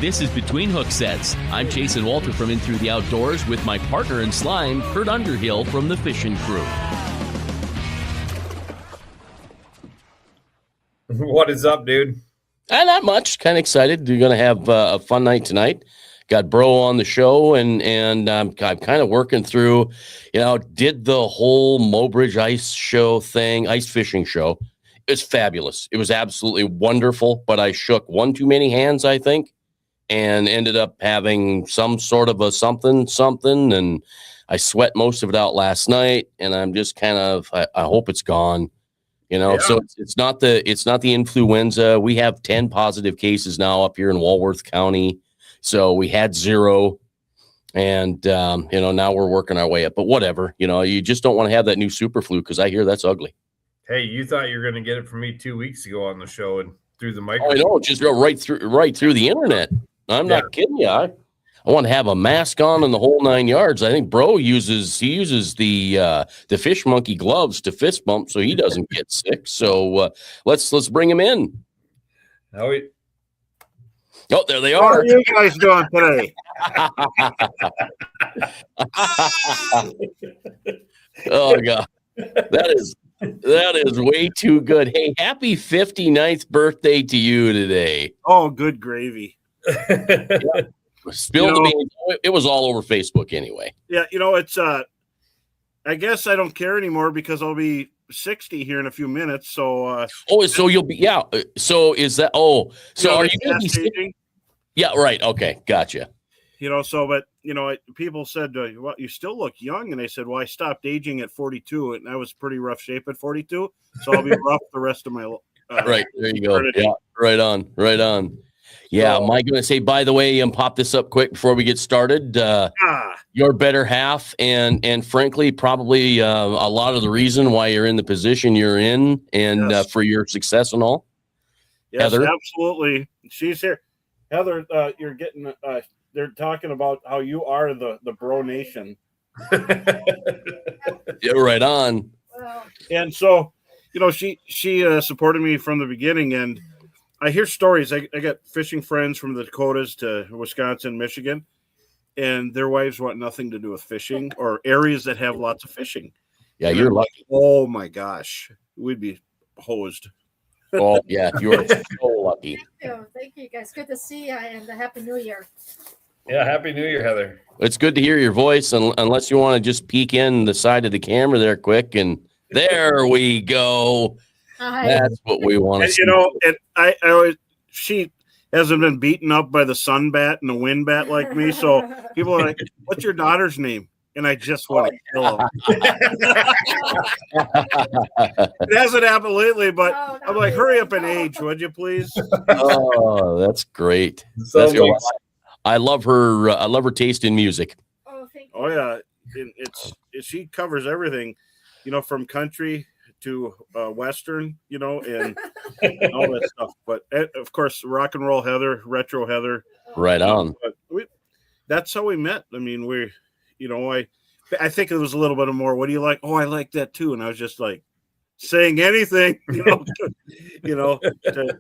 This is Between Hook Sets. I'm Jason Walter from In Through the Outdoors with my partner in slime, Kurt Underhill from the Fishing Crew. What is up, dude? Not much. Kind of excited. You're going to have a fun night tonight. Got Bro on the show, and I'm kind of working through, did the whole Mobridge ice fishing show. It's fabulous. It was absolutely wonderful, but I shook one too many hands, I think, and ended up having some sort of a something, and I sweat most of it out last night, and I'm just kind of, I hope it's gone. So it's not the influenza. We have 10 positive cases now up here in Walworth County. So we had 0, and now we're working our way up. But whatever, you just don't want to have that new super flu because I hear that's ugly. Hey, you thought you were going to get it from me 2 weeks ago on the show and through the microphone. I know, just go right through the internet. I'm not kidding you. I want to have a mask on and the whole 9 yards. I think Bro uses the fish monkey gloves to fist bump so he doesn't get sick. So let's bring him in. Oh, there they are. What are you guys doing today? Oh God, that is way too good. Hey, happy 59th birthday to you today. Oh, good gravy. Spill the beans. It was all over Facebook anyway. Yeah, it's I guess I don't care anymore because I'll be 60 here in a few minutes. So so you'll be so is that so are you gonna be 60? Yeah, right. Okay, gotcha. But people said, well, you still look young, and I said, well, I stopped aging at 42, and I was pretty rough shape at 42, so I'll be rough the rest of my right, there you go. Yeah, right on. Yeah, am I going to say, by the way, pop this up quick before we get started. Your better half, and frankly, probably a lot of the reason why you're in the position you're in, and for your success and all. Yes, Heather? Absolutely. She's here. Heather, you're getting. They're talking about how you are the Bro Nation. Yeah, right on. And so, she supported me from the beginning, and I hear stories. I got fishing friends from the Dakotas to Wisconsin, Michigan, and their wives want nothing to do with fishing or areas that have lots of fishing. Yeah, you're lucky. Oh my gosh, we'd be hosed. Oh yeah, you are so lucky. Thank you, guys. Good to see you, and Happy New Year. Yeah, Happy New Year, Heather. It's good to hear your voice, unless you want to just peek in the side of the camera there quick, and there we go. Hi. That's what we want to see. And I always, she hasn't been beaten up by the sun bat and the wind bat like me, so people are like, what's your daughter's name? And I just want to kill him. It hasn't happened lately, but I'm like, hurry up and age, would you please? Oh, that's great. So I love her. I love her taste in music. Oh, thank you. Oh yeah, she covers everything, from country to Western, and all that stuff. But of course, rock and roll Heather, retro Heather. Right on. That's how we met. I mean, I think it was a little bit more. What do you like? Oh, I like that too. And I was just like saying anything, to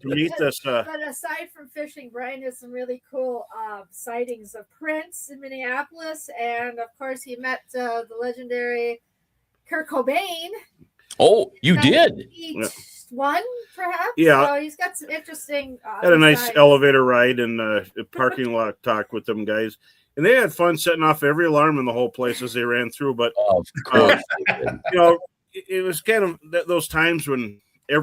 meet this. But aside from fishing, Brian has some really cool sightings of Prince in Minneapolis, and of course, he met the legendary Kurt Cobain. Oh, you did? One, perhaps? Yeah. So he's got some interesting... had a nice elevator ride and a parking lot talk with them guys. And they had fun setting off every alarm in the whole place as they ran through. But, of course. it was kind of those times when it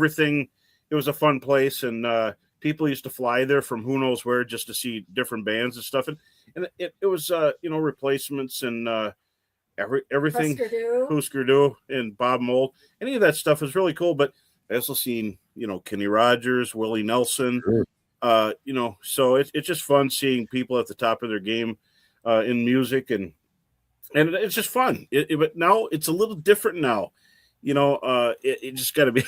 was a fun place. And people used to fly there from who knows where just to see different bands and stuff. And it was, Replacements and everything. Husker Du and Bob Mould. Any of that stuff was really cool. But I also seen, Kenny Rogers, Willie Nelson. Sure. So it's just fun seeing people at the top of their game in music, and it's just fun. But now it's a little different now. It just got to be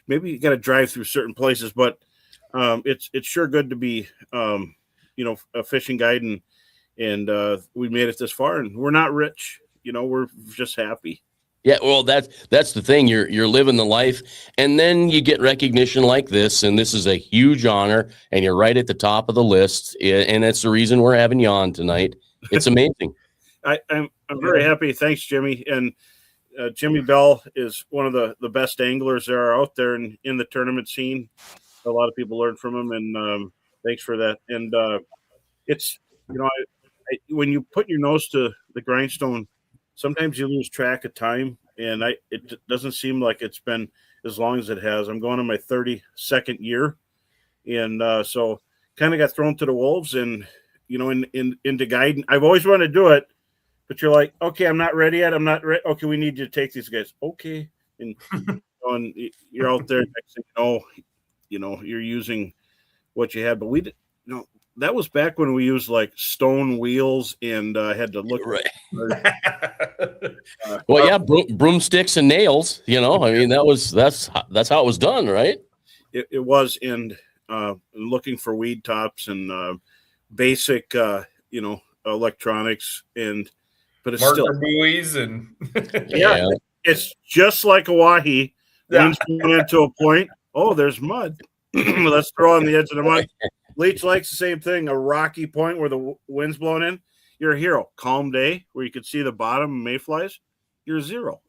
maybe you got to drive through certain places, but it's sure good to be a fishing guide, and we made it this far, and we're not rich. We're just happy. Yeah, well, that's the thing. You're living the life, and then you get recognition like this, and this is a huge honor, and you're right at the top of the list, and that's the reason we're having you on tonight. It's amazing. I'm very happy. Thanks, Jimmy. And Jimmy Bell is one of the best anglers there are out there in the tournament scene. A lot of people learn from him, and thanks for that. And it's, when you put your nose to the grindstone, sometimes you lose track of time, and it doesn't seem like it's been as long as it has. I'm going on my 32nd year, and so kind of got thrown to the wolves, and into guiding. I've always wanted to do it, but you're like, okay, I'm not ready yet. I'm not ready. Okay, we need you to take these guys. Okay, and you're out there. Next thing you know, you're using what you had, but we did. That was back when we used like stone wheels and had to look right. Well, yeah, broomsticks and nails. I mean, that's how it was done, right? It was, and looking for weed tops and basic, electronics, but it's marker still buoys and yeah, it's just like Hawaii. Wind's going into a point. Oh, there's mud. Let's throw on the edge of the mud. Leach likes the same thing, a rocky point where the wind's blowing in. You're a hero. Calm day where you can see the bottom of mayflies, you're zero.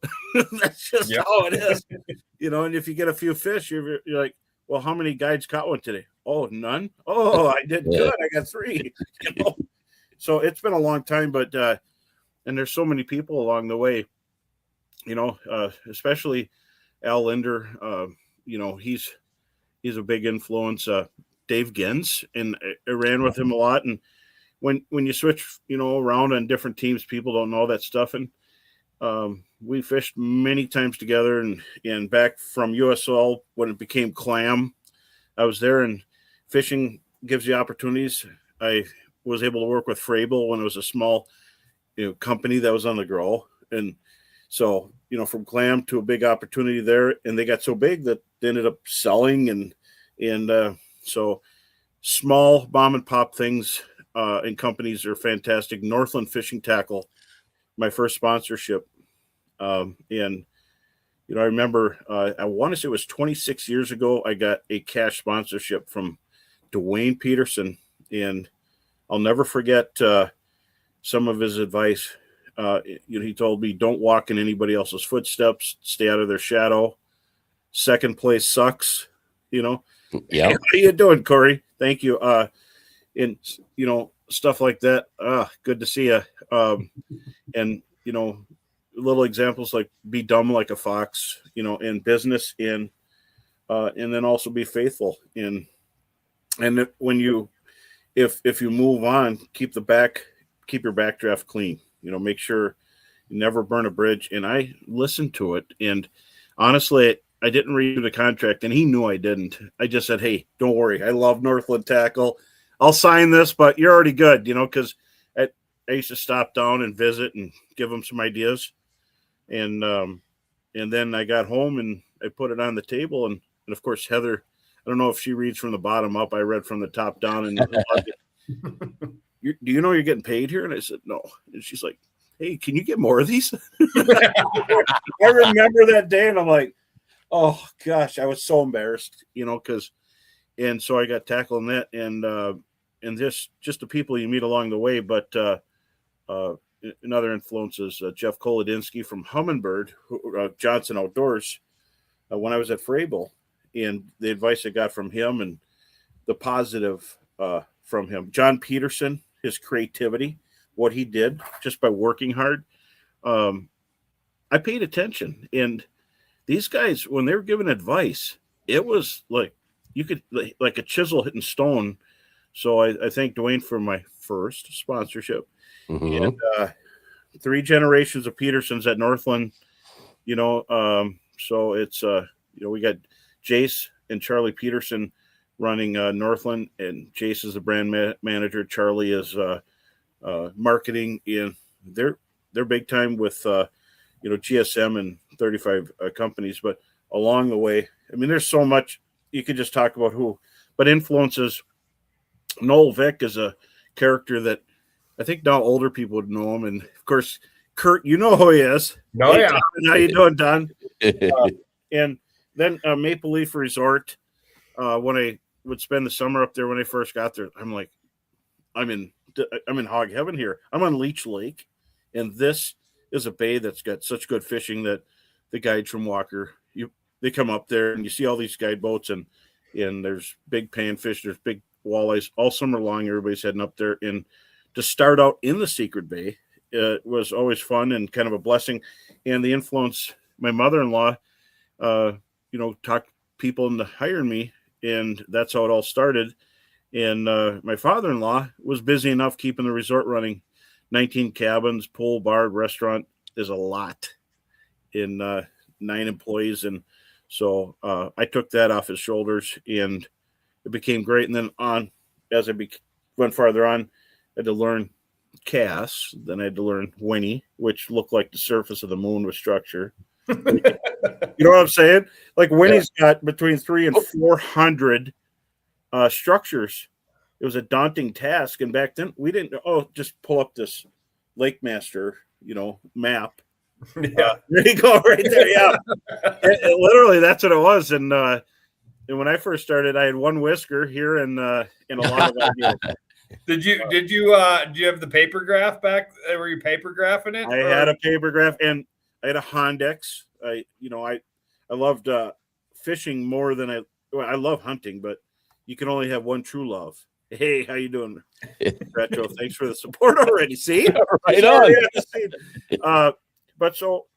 That's just how it is. And if you get a few fish, you're like, well, how many guides caught one today? Oh, none. Oh, I did good. I got 3. So it's been a long time, but and there's so many people along the way, especially Al Linder. He's a big influence. Dave Gens, and I ran with him a lot. And when you switch, around on different teams, people don't know that stuff. And we fished many times together. And back from USL when it became Clam, I was there. And fishing gives you opportunities. I was able to work with Frabel when it was a small, company that was on the grow. And so, from Clam to a big opportunity there, and they got so big that they ended up selling and so small mom and pop things and companies are fantastic. Northland Fishing Tackle, my first sponsorship. And, I remember, I want to say it was 26 years ago, I got a cash sponsorship from Dwayne Peterson. And I'll never forget some of his advice. He told me, don't walk in anybody else's footsteps, stay out of their shadow. Second place sucks, Yeah. How you doing, Corey? Thank you. And stuff like that. Good to see you. And little examples like be dumb like a fox, in business, and then also be faithful. And when if you move on, keep your backdraft clean. Make sure you never burn a bridge. And I listened to it, and honestly, I didn't read the contract, and he knew I didn't. I just said, hey, don't worry. I love Northland Tackle. I'll sign this, but you're already good, because I used to stop down and visit and give them some ideas. And then I got home, and I put it on the table. And of course, Heather, I don't know if she reads from the bottom up. I read from the top down. And do you know you're getting paid here? And I said, no. And she's like, hey, can you get more of these? I remember that day, and I'm like, oh gosh, I was so embarrassed, and so I got tackled in that, and just the people you meet along the way. But another influences, Jeff Kolodinsky from Humminbird, Johnson Outdoors, when I was at Frabel, and the advice I got from him and the positive from him. John Peterson, his creativity, what he did just by working hard. I paid attention, and these guys, when they were giving advice, it was like you could like a chisel hitting stone. So I thank Dwayne for my first sponsorship. And 3 generations of Petersons at Northland. So it's we got Jace and Charlie Peterson running Northland, and Jace is the brand manager. Charlie is marketing, and they're big time with GSM and 35 companies. But along the way, I mean, there's so much you could just talk about but influences. Noel Vick is a character that I think now older people would know him, and of course Kurt, you know who he is. Oh, Hey, yeah. Don, how you doing, Don? And then Maple Leaf Resort, when I would spend the summer up there when I first got there, I'm like, I'm in hog heaven here. I'm on Leech Lake, and this is a bay that's got such good fishing that the guides from Walker, they come up there and you see all these guide boats, and there's big panfish, there's big walleyes all summer long. Everybody's heading up there, and to start out in the secret bay was always fun and kind of a blessing. And the influence, my mother-in-law, talked people into hiring me, and that's how it all started. And my father-in-law was busy enough keeping the resort running. 19 cabins, pool, bar, restaurant. There's a lot in 9 employees. And so I took that off his shoulders, and it became great. And then as I went farther on, I had to learn Cass. Then I had to learn Winnie, which looked like the surface of the moon with structure. You know what I'm saying? Like Winnie's got between 300 and 400 structures. It was a daunting task, and back then we didn't. Just pull up this Lake Master, map. Yeah, there you go, right there. Yeah, literally that's what it was. And when I first started, I had one whisker here and a lot of ideas. Did you have the paper graph back? Were you paper graphing it? I had a paper graph, and I had a Hondex. I loved fishing more than I love hunting, but you can only have one true love. Hey, how you doing, Retro? Thanks for the support already. See, right on. But so,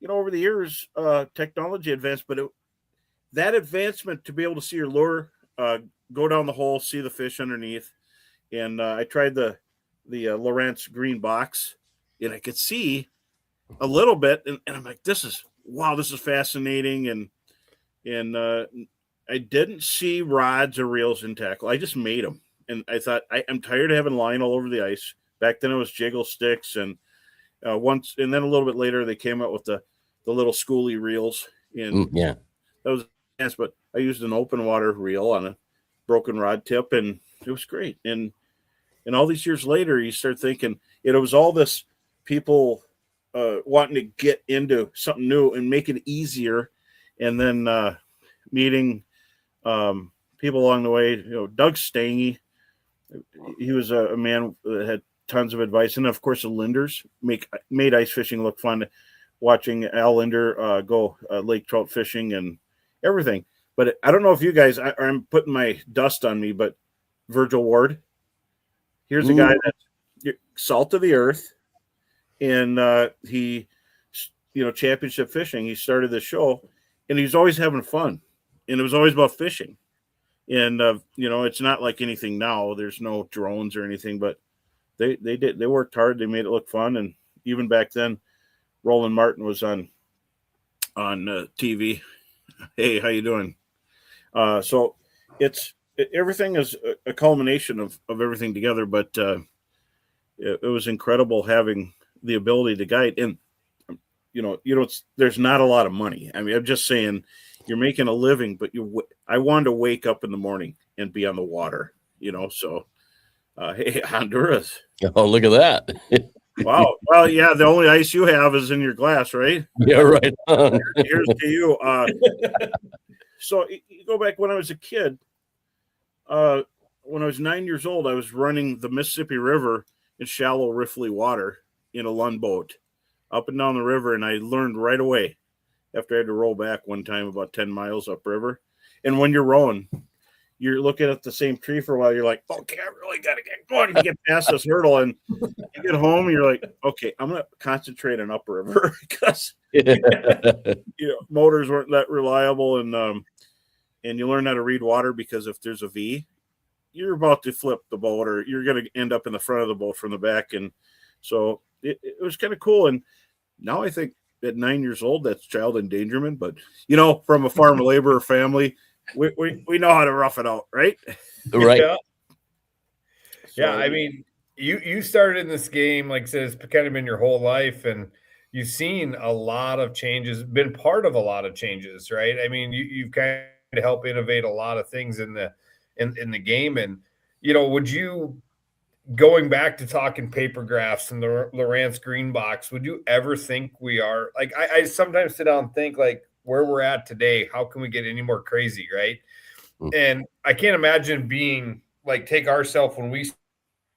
over the years, technology advanced, but that advancement to be able to see your lure, go down the hole, see the fish underneath, and I tried the Lowrance green box, and I could see a little bit, and I'm like, this is fascinating, and I didn't see rods or reels in tackle. I just made them. And I thought, I'm tired of having line all over the ice. Back then it was jiggle sticks. And then a little bit later, they came out with the little schoolie reels. And that was nice, but I used an open water reel on a broken rod tip, and it was great. And all these years later, you start thinking, it was all this people wanting to get into something new and make it easier. And then meeting people along the way, Doug Stange, he was a man that had tons of advice. And of course, the Linders made ice fishing look fun. Watching Al Linder go lake trout fishing and everything. But I don't know if you guys, I'm putting my dust on me, but Virgil Ward, here's a guy that's salt of the earth. And he, championship fishing, he started the show, and he was always having fun. And it was always about fishing. And, it's not like anything now. There's no drones or anything, but they worked hard. They made it look fun. And even back then, Roland Martin was on TV. Hey, how you doing? So everything is a culmination of everything together, but it was incredible having the ability to guide. And, there's not a lot of money. I mean, I'm just saying, you're making a living, but I wanted to wake up in the morning and be on the water, so hey, Honduras. Oh, look at that. Wow. Well, yeah, the only ice you have is in your glass, right? Yeah, right on. Here's to you. So you go back when I was a kid, when I was 9 years old, I was running the Mississippi River in shallow riffly water in a Lund boat up and down the river, and I learned right away after I had to roll back one time about 10 miles upriver. And when you're rowing, you're looking at the same tree for a while. You're like, okay, I really got to get going to get past this hurdle. And you get home and you're like, okay, I'm going to concentrate on upriver because motors weren't that reliable. And you learn how to read water, because if there's a V, you're about to flip the boat, or you're going to end up in the front of the boat from the back. And so it was kind of cool. And now I think, at 9 years old, that's child endangerment, but from a farm laborer family, we know how to rough it out, right? Right. Yeah. I mean, you started in this game, like I said, it's kind of been your whole life, and you've seen a lot of changes, been part of a lot of changes, right? I mean, you've kind of helped innovate a lot of things in the game, and would you going back to talking paper graphs and the Lowrance green box, would you ever think we are like, I sometimes sit down and think like where we're at today, how can we get any more crazy? Right. And I can't imagine being like, take ourselves when we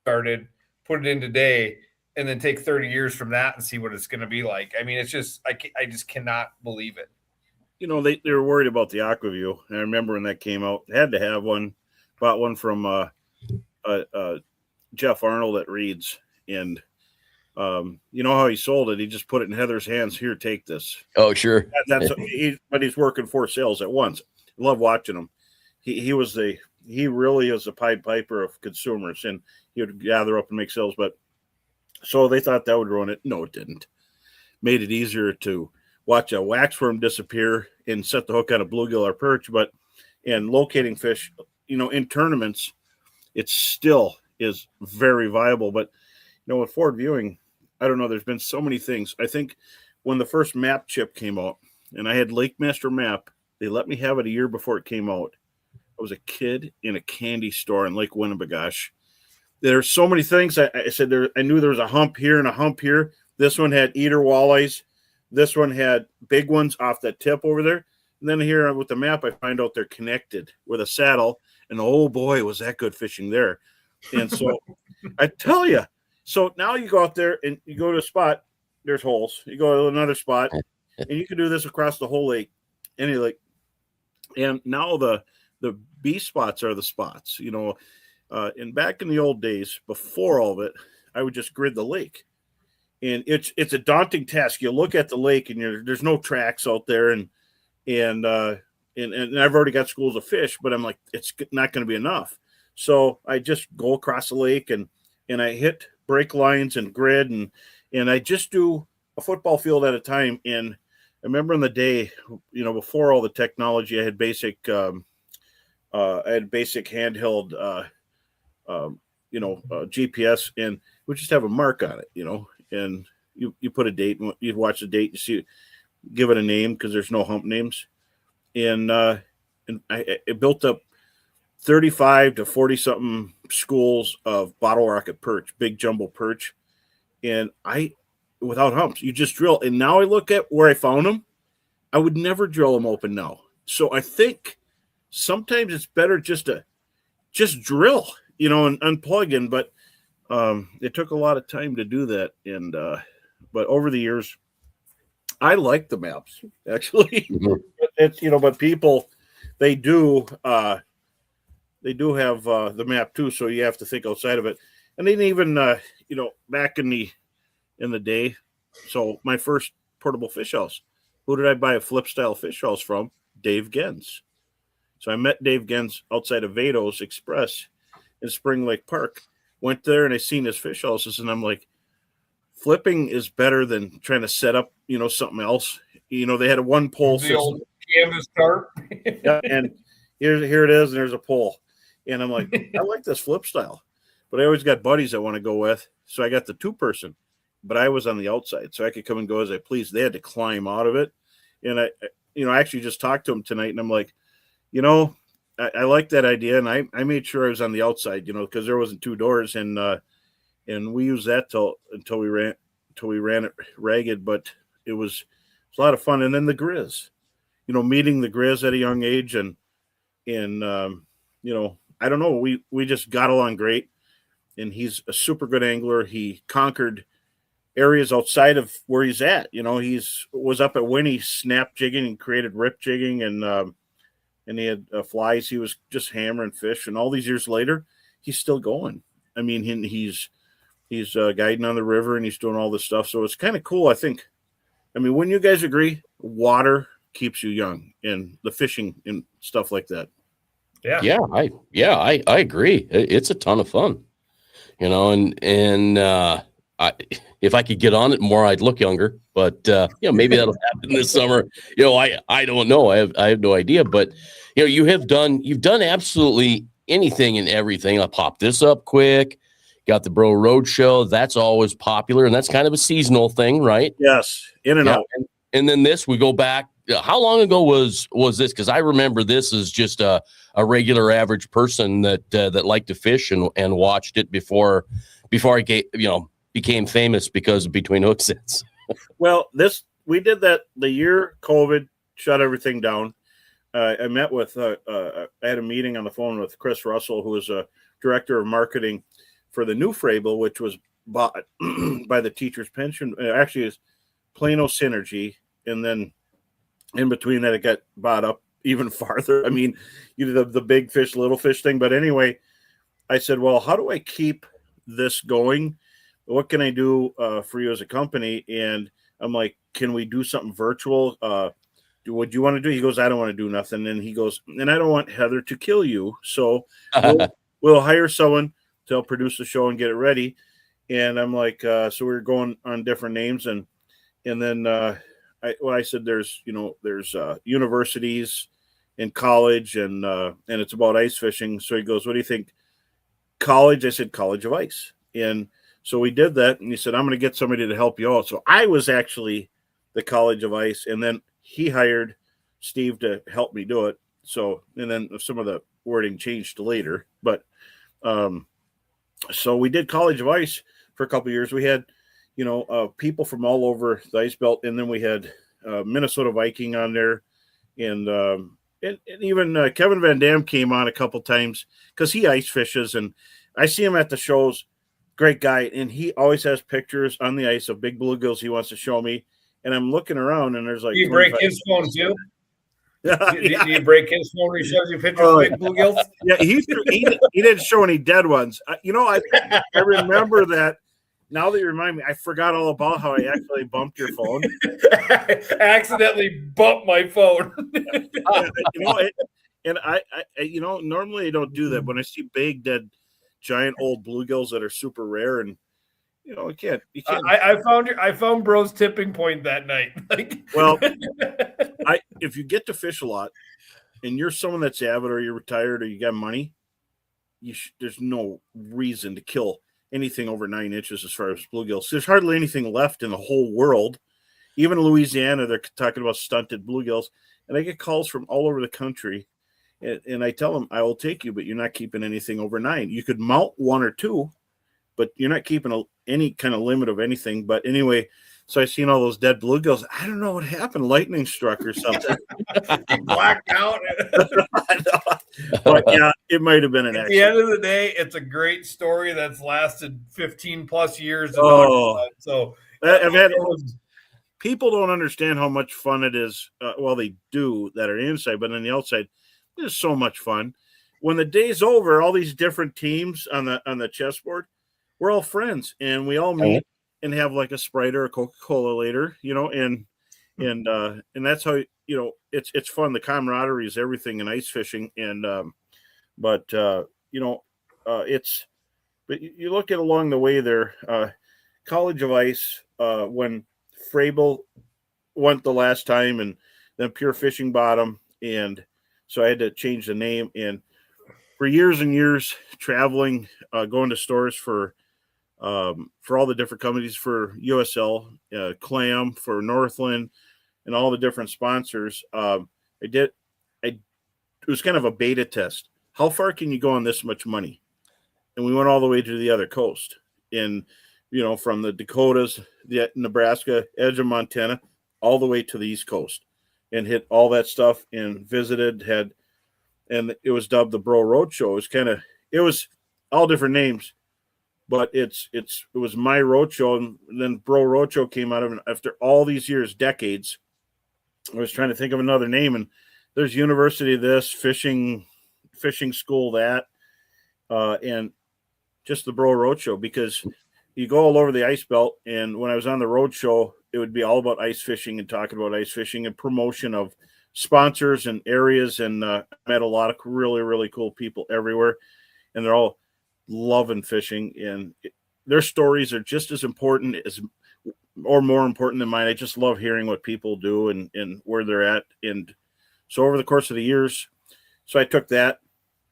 started, put it in today, and then take 30 years from that and see what it's going to be like. I mean, it's just, I just cannot believe it. You know, they were worried about the AquaView. I remember when that came out, had to have one, bought one from Jeff Arnold at Reed's, and you know how he sold it? He just put it in Heather's hands. Here, take this. Oh, sure. But he's working 4 sales at once. I love watching him. He really is a Pied Piper of consumers, and he would gather up and make sales. But so they thought that would ruin it. No, it didn't. Made it easier to watch a waxworm disappear and set the hook on a bluegill or perch. But in locating fish, you know, in tournaments, it still is very viable. But you know, with forward viewing, I don't know. There's been so many things. I think when the first map chip came out, and I had Lake Master Map, they let me have it a year before it came out. I was a kid in a candy store in Lake Winnebagosh. There's so many things. I said I knew there was a hump here and a hump here. This one had eater walleyes. This one had big ones off that tip over there. And then here with the map, I find out they're connected with a saddle. And oh boy, was that good fishing there. And so I tell you, so now you go out there and you go to a spot, there's holes. You go to another spot, and you can do this across the whole lake, any lake. And now the B spots are the spots, you know. And back in the old days, before all of it, I would just grid the lake. And it's a daunting task. You look at the lake, and there's no tracks out there, and I've already got schools of fish, but I'm like, it's not going to be enough. So I just go across the lake and I hit break lines and grid, and I just do a football field at a time. And I remember in the day, you know, before all the technology, I had basic handheld, GPS, and we just have a mark on it, you know, and you put a date, and you watch the date, you see, give it a name because there's no hump names, and I built up 35 to 40 something schools of bottle rocket perch, big jumbo perch, and without humps, you just drill. And now I look at where I found them, I would never drill them open now. So I think sometimes it's better just to drill, you know, and unplug in. But it took a lot of time to do that. And but over the years, I like the maps actually. Mm-hmm. It's, you know, but people, they do have the map too, so you have to think outside of it. And then even you know, back in the day, so my first portable fish house, who did I buy a flip style fish house from? Dave Gens. So I met Dave Gens outside of Vados Express in Spring Lake Park. Went there and I seen his fish houses, and I'm like, flipping is better than trying to set up, you know, something else. You know, they had a one pole system. Old canvas tarp. Yeah, and here it is, and there's a pole. And I'm like, I like this flip style. But I always got buddies I want to go with. So I got the 2-person, but I was on the outside, so I could come and go as I pleased. They had to climb out of it. And I actually just talked to him tonight, and I'm like, you know, I like that idea. And I made sure I was on the outside, you know, because there wasn't 2 doors, and we used that until we ran it ragged, but it was a lot of fun. And then the Grizz, you know, meeting the Grizz at a young age, and you know, I don't know, we just got along great, and he's a super good angler. He conquered areas outside of where he's at. You know, was up at Winnie snap jigging and created rip jigging, and he had flies. He was just hammering fish, and all these years later, he's still going. I mean, he's guiding on the river, and he's doing all this stuff. So it's kind of cool, I think. I mean, wouldn't you guys agree? Water keeps you young, and the fishing and stuff like that. Yeah, I agree. It's a ton of fun, you know, and if I could get on it more, I'd look younger, but you know, maybe that'll happen this summer. You know, I don't know. I have no idea, but you know, you've done absolutely anything and everything. I'll pop this up quick. Got the Bro Road Show. That's always popular, and that's kind of a seasonal thing, right? Yes, in and out. And then this, we go back how long ago was this? Because I remember this as just a regular average person that liked to fish and watched it before I became famous because of Between Hook Sets. Well, we did that the year COVID shut everything down. I met with I had a meeting on the phone with Chris Russell, who was a director of marketing for the new Frable, which was bought by the Teachers Pension. Actually, is Plano Synergy, and then in between that, it got bought up even farther. I mean, the big fish, little fish thing. But anyway, I said, well, how do I keep this going? What can I do for you as a company? And I'm like, can we do something virtual? What do you want to do? He goes, I don't want to do nothing. And he goes, and I don't want Heather to kill you. So we'll hire someone to help produce the show and get it ready. And I'm like, so we're going on different names. And then I said, there's universities and college and it's about ice fishing. So he goes, what do you think? College? I said, College of Ice. And so we did that. And he said, I'm going to get somebody to help you out. So I was actually the College of Ice. And then he hired Steve to help me do it. So, and then some of the wording changed later, but so we did College of Ice for a couple of years. We had, people from all over the ice belt, and then we had Minnesota Viking on there, and even Kevin Van Dam came on a couple times because he ice fishes, and I see him at the shows. Great guy, and he always has pictures on the ice of big bluegills he wants to show me. And I'm looking around, and there's like. Do you break his phone too? Do you break his phone when he shows you pictures of big bluegills? Yeah, he didn't show any dead ones. I remember that. Now that you remind me, I forgot all about how I actually bumped your phone. I accidentally bumped my phone. And I normally I don't do that. When I see big, dead, giant old bluegills that are super rare, and you can't. I found Bro's tipping point that night. Well, if you get to fish a lot, and you're someone that's avid, or you're retired, or you got money, there's no reason to kill anything over 9 inches as far as bluegills. There's hardly anything left in the whole world. Even in Louisiana, they're talking about stunted bluegills, and I get calls from all over the country. And I tell them, I will take you, but you're not keeping anything over 9. You could mount 1 or 2, but you're not keeping any kind of limit of anything. But anyway, so I seen all those dead bluegills. I don't know what happened. Lightning struck or something. Blacked out. But yeah, it might have been an accident. At the end of the day, it's a great story that's lasted 15 plus years. So people don't understand how much fun it is. Well, they do that are inside, but on the outside, it's so much fun. When the day's over, all these different teams on the chessboard, we're all friends, and we all meet and have like a Sprite or a Coca-Cola later, and that's how it's fun. The camaraderie is everything in ice fishing, and but you look at along the way there, College of Ice, when Frable went the last time, and then Pure Fishing bottom, and so I had to change the name. And for years and years, traveling, going to stores for all the different companies, for USL, Clam, for Northland, and all the different sponsors. It was kind of a beta test. How far can you go on this much money? And we went all the way to the other coast, from the Dakotas, the Nebraska, edge of Montana, all the way to the East Coast, and hit all that stuff and visited, and it was dubbed the Bro Roadshow. It was all different names, but it was my roadshow, and then Bro Roadshow came out of it after all these years, decades. I was trying to think of another name, and there's university this, fishing school that, and just the Bro Roadshow, because you go all over the ice belt. And when I was on the roadshow, it would be all about ice fishing and talking about ice fishing and promotion of sponsors and areas. And I met a lot of really, really cool people everywhere, and they're all loving fishing, and their stories are just as important or more important than mine. I just love hearing what people do and where they're at. And so over the course of the years, so I took that.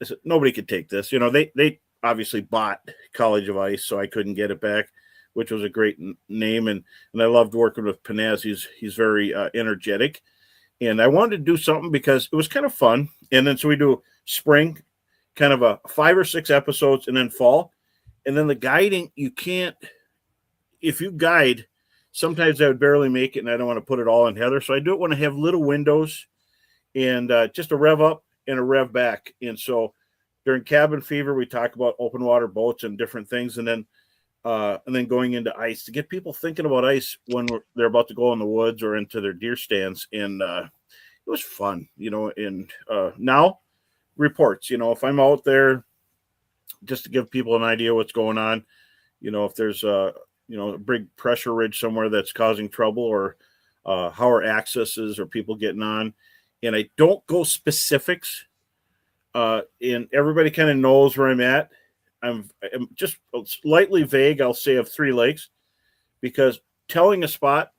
I said, nobody could take this. They obviously bought College of Ice, so I couldn't get it back, which was a great name. And I loved working with Panez. He's very energetic. And I wanted to do something because it was kind of fun. And then so we do spring, kind of a 5 or 6 episodes, and then fall. And then the guiding, you can't, if you guide, sometimes I would barely make it, and I don't want to put it all in Heather. So I do it when I have little windows and just a rev up and a rev back. And so during cabin fever, we talk about open water boats and different things. And then going into ice to get people thinking about ice when they're about to go in the woods or into their deer stands. And it was fun, and now reports, if I'm out there just to give people an idea what's going on, if there's a big pressure ridge somewhere that's causing trouble, or how our accesses or people getting on. And I don't go specifics, and everybody kind of knows where I'm at. I'm just slightly vague. I'll say of 3 lakes, because telling a spot,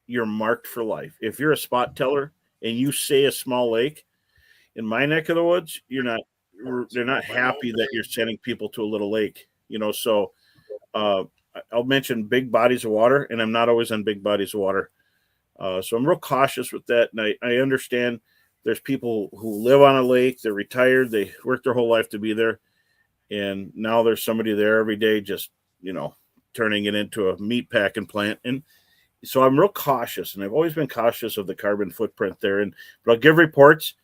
you're marked for life. If you're a spot teller and you say a small lake in my neck of the woods, they're not happy that you're sending people to a little lake, So I'll mention big bodies of water, and I'm not always on big bodies of water. So I'm real cautious with that. And I understand there's people who live on a lake, they're retired, they work their whole life to be there. And now there's somebody there every day, just, turning it into a meat packing plant. And so I'm real cautious, and I've always been cautious of the carbon footprint there. But I'll give reports,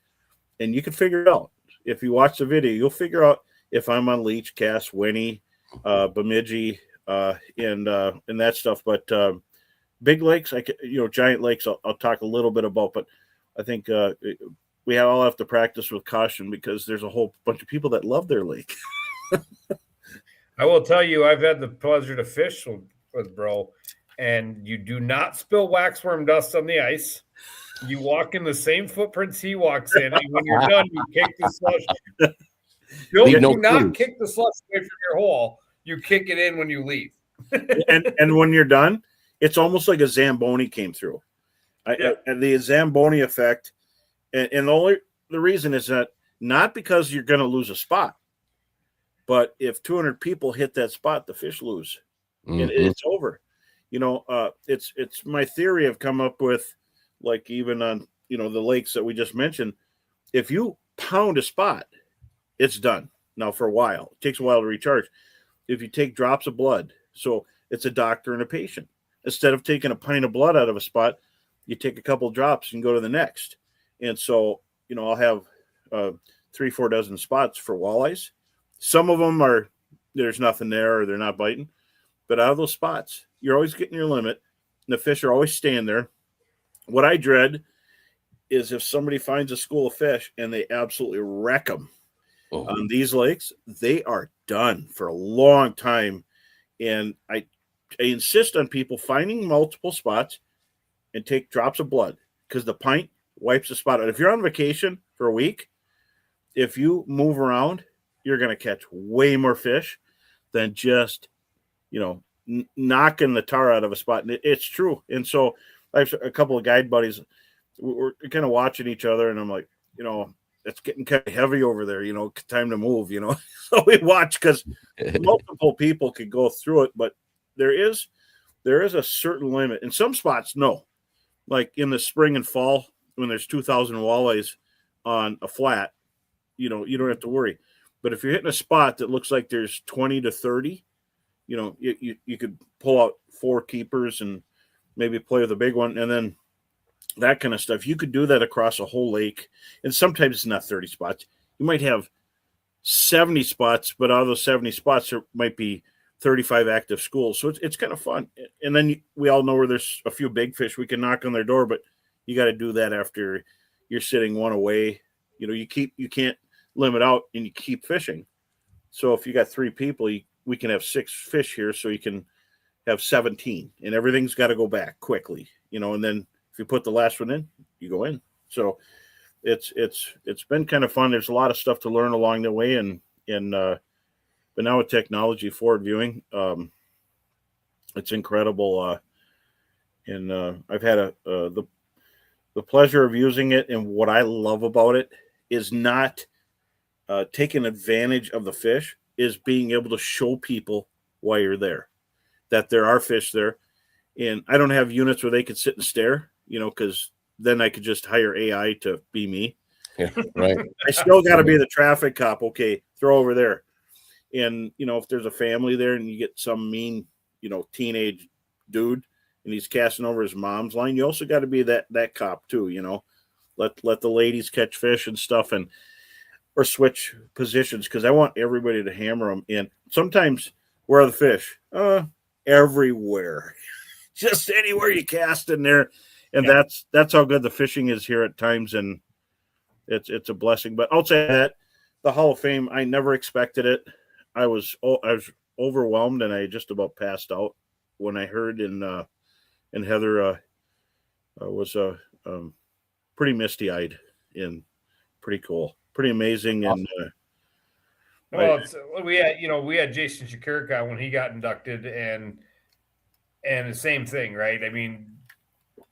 and you can figure it out. If you watch the video, you'll figure out if I'm on leech, cast, Winnie, Bemidji, and that stuff. But big lakes, giant lakes, I'll talk a little bit about. But I think we all have to practice with caution, because there's a whole bunch of people that love their lake. I will tell you, I've had the pleasure to fish with Bro, and you do not spill waxworm dust on the ice. You walk in the same footprints he walks in, and when you're done, you kick the slush. Do not kick the slush away from your hole. You kick it in when you leave. and when you're done, it's almost like a Zamboni came through. And the Zamboni effect, and the reason is that not because you're going to lose a spot, but if 200 people hit that spot, the fish lose. Mm-hmm. And it's over. It's my theory I've come up with, like even on, the lakes that we just mentioned. If you pound a spot, it's done. Now for a while, it takes a while to recharge. If you take drops of blood, so it's a doctor and a patient. Instead of taking a pint of blood out of a spot, you take a couple drops and go to the next. And so, I'll have 3-4 dozen spots for walleyes. Some of them there's nothing there, or they're not biting. But out of those spots, you're always getting your limit. And the fish are always staying there. What I dread is if somebody finds a school of fish and they absolutely wreck them on these lakes, they are done for a long time. And I insist on people finding multiple spots and take drops of blood, because the pint wipes the spot out. If you're on vacation for a week, if you move around, you're going to catch way more fish than just, knocking the tar out of a spot. And it's true. And so I have a couple of guide buddies. We're kind of watching each other, and I'm like, it's getting kind of heavy over there, time to move, So we watch, because multiple people could go through it, but there is a certain limit. In some spots, no. Like in the spring and fall, when there's 2,000 walleyes on a flat, you don't have to worry. But if you're hitting a spot that looks like there's 20 to 30, you could pull out 4 keepers and maybe play with a big one, and then that kind of stuff. You could do that across a whole lake, and sometimes it's not 30 spots. You might have 70 spots, but out of those 70 spots, there might be 35 active schools. So it's kind of fun. And then we all know where there's a few big fish, we can knock on their door, but you got to do that after you're sitting one away. You can't limit out, and you keep fishing. So if you got 3 people, we can have 6 fish here, so you can have 17, and everything's got to go back quickly, and then if you put the last one in, you go in. So it's been kind of fun. There's a lot of stuff to learn along the way, and but now with technology, forward viewing, it's incredible. And I've had the pleasure of using it, and what I love about it is not taking advantage of the fish, is being able to show people why you're there, that there are fish there. And I don't have units where they could sit and stare, because then I could just hire AI to be me. Yeah, right. I still got to be the traffic cop. Okay, throw over there. And, if there's a family there and you get some mean, teenage dude and he's casting over his mom's line, you also got to be that cop too, let the ladies catch fish and stuff or switch positions, because I want everybody to hammer them in. Sometimes, where are the fish? Everywhere. Just anywhere you cast in there. And that's how good the fishing is here at times, and it's a blessing. But I'll say that the Hall of Fame, I never expected it. I was overwhelmed, and I just about passed out when I heard, and Heather was pretty misty-eyed and pretty cool, pretty amazing. And well, we had Jason Shakirka when he got inducted, and the same thing, right? I mean,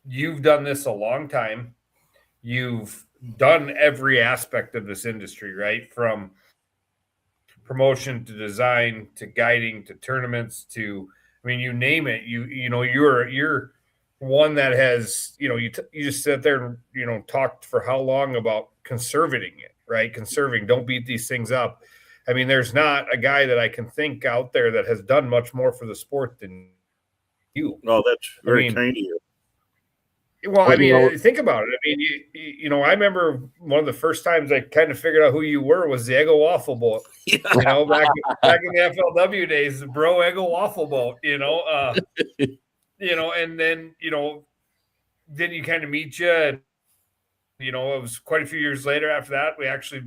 you've done this a long time. You've done every aspect of this industry, right? From promotion to design to guiding to tournaments to, I mean, you name it. You're one that has, you just sit there and talked for how long about conserving it, right? Conserving, don't beat these things up. I mean, there's not a guy that I can think out there that has done much more for the sport than you. Oh, that's very kind of you. Well, I mean, think about it. I mean, I remember one of the first times I kind of figured out who you were was the Eggo Waffle Boat. Yeah. Back in the FLW days, the Bro Eggo Waffle Boat. And then then you kind of meet you. And, it was quite a few years later after that we actually